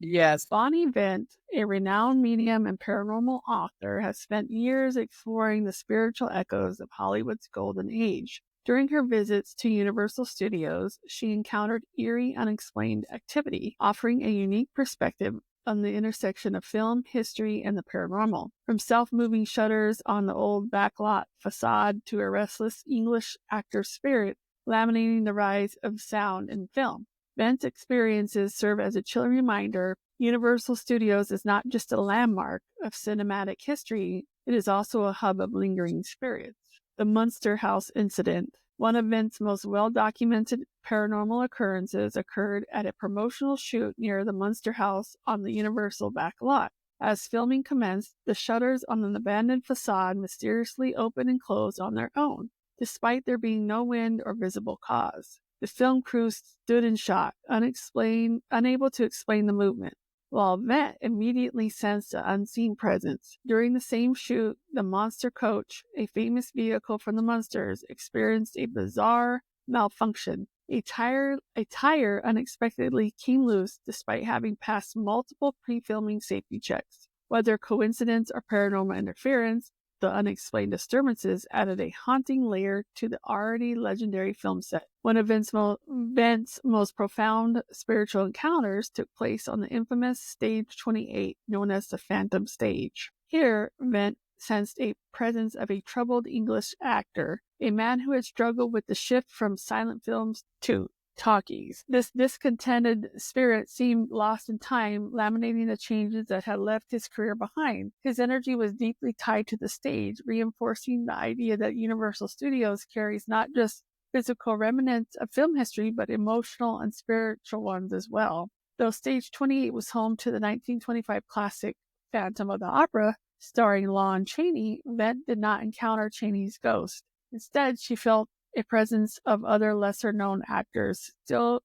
Yes. Bonnie Vint, a renowned medium and paranormal author, has spent years exploring the spiritual echoes of Hollywood's golden age. During her visits to Universal Studios, she encountered eerie, unexplained activity, offering a unique perspective on the intersection of film, history, and the paranormal. From self-moving shutters on the old backlot facade to a restless English actor's spirit laminating the rise of sound in film. Vent's experiences serve as a chilling reminder Universal Studios is not just a landmark of cinematic history, it is also a hub of lingering spirits. The Munster House Incident. One of Vent's most well-documented paranormal occurrences occurred at a promotional shoot near the Munster House on the Universal back lot. As filming commenced, the shutters on an abandoned facade mysteriously opened and closed on their own, despite there being no wind or visible cause. The film crew stood in shock, unable to explain the movement, while Vent immediately sensed an unseen presence. During the same shoot, the Monster Coach, a famous vehicle from the Munsters, experienced a bizarre malfunction. A tire unexpectedly came loose despite having passed multiple pre-filming safety checks. Whether coincidence or paranormal interference, the unexplained disturbances added a haunting layer to the already legendary film set. One of Vent's most profound spiritual encounters took place on the infamous Stage 28, known as the Phantom Stage. Here, Vent sensed a presence of a troubled English actor, a man who had struggled with the shift from silent films to talkies. This discontented spirit seemed lost in time, laminating the changes that had left his career behind. His energy was deeply tied to the stage, reinforcing the idea that Universal Studios carries not just physical remnants of film history, but emotional and spiritual ones as well. Though Stage 28 was home to the 1925 classic Phantom of the Opera, starring Lon Chaney, Vent did not encounter Chaney's ghost. Instead, she felt a presence of other lesser-known actors still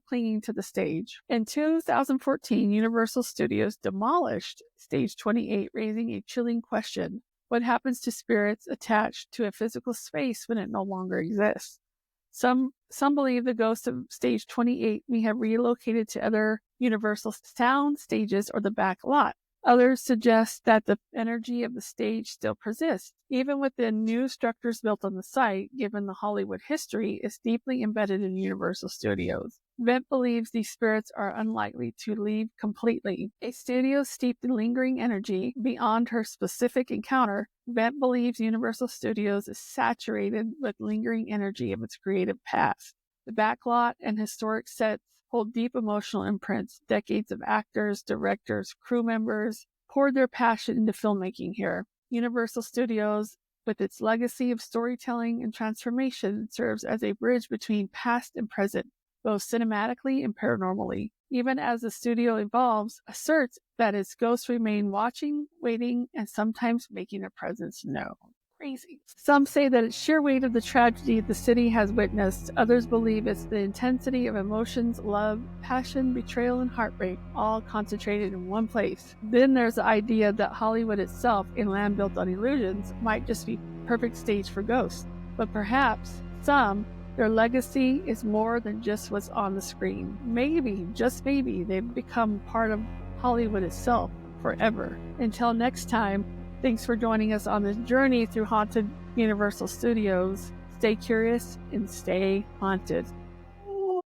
clinging to the stage. In 2014, Universal Studios demolished Stage 28, raising a chilling question. What happens to spirits attached to a physical space when it no longer exists? Some believe the ghost of Stage 28 may have relocated to other Universal sound stages or the back lot. Others suggest that the energy of the stage still persists, even within new structures built on the site, given the Hollywood history is deeply embedded in Universal Studios. Vint believes these spirits are unlikely to leave completely. A studio steeped in lingering energy beyond her specific encounter, Vint believes Universal Studios is saturated with lingering energy of its creative past. The backlot and historic sets hold deep emotional imprints. Decades of actors, directors, crew members poured their passion into filmmaking here. Universal Studios, with its legacy of storytelling and transformation, serves as a bridge between past and present, both cinematically and paranormally. Even as the studio evolves, asserts that its ghosts remain watching, waiting, and sometimes making their presence known. Crazy. Some say that it's sheer weight of the tragedy the city has witnessed. Others believe it's the intensity of emotions, love, passion, betrayal, and heartbreak, all concentrated in one place. Then there's the idea that Hollywood itself, a land built on illusions, might just be a perfect stage for ghosts. But perhaps their legacy is more than just what's on the screen. Maybe, just maybe, they've become part of Hollywood itself forever. Until next time, thanks for joining us on this journey through haunted Universal Studios. Stay curious and stay haunted.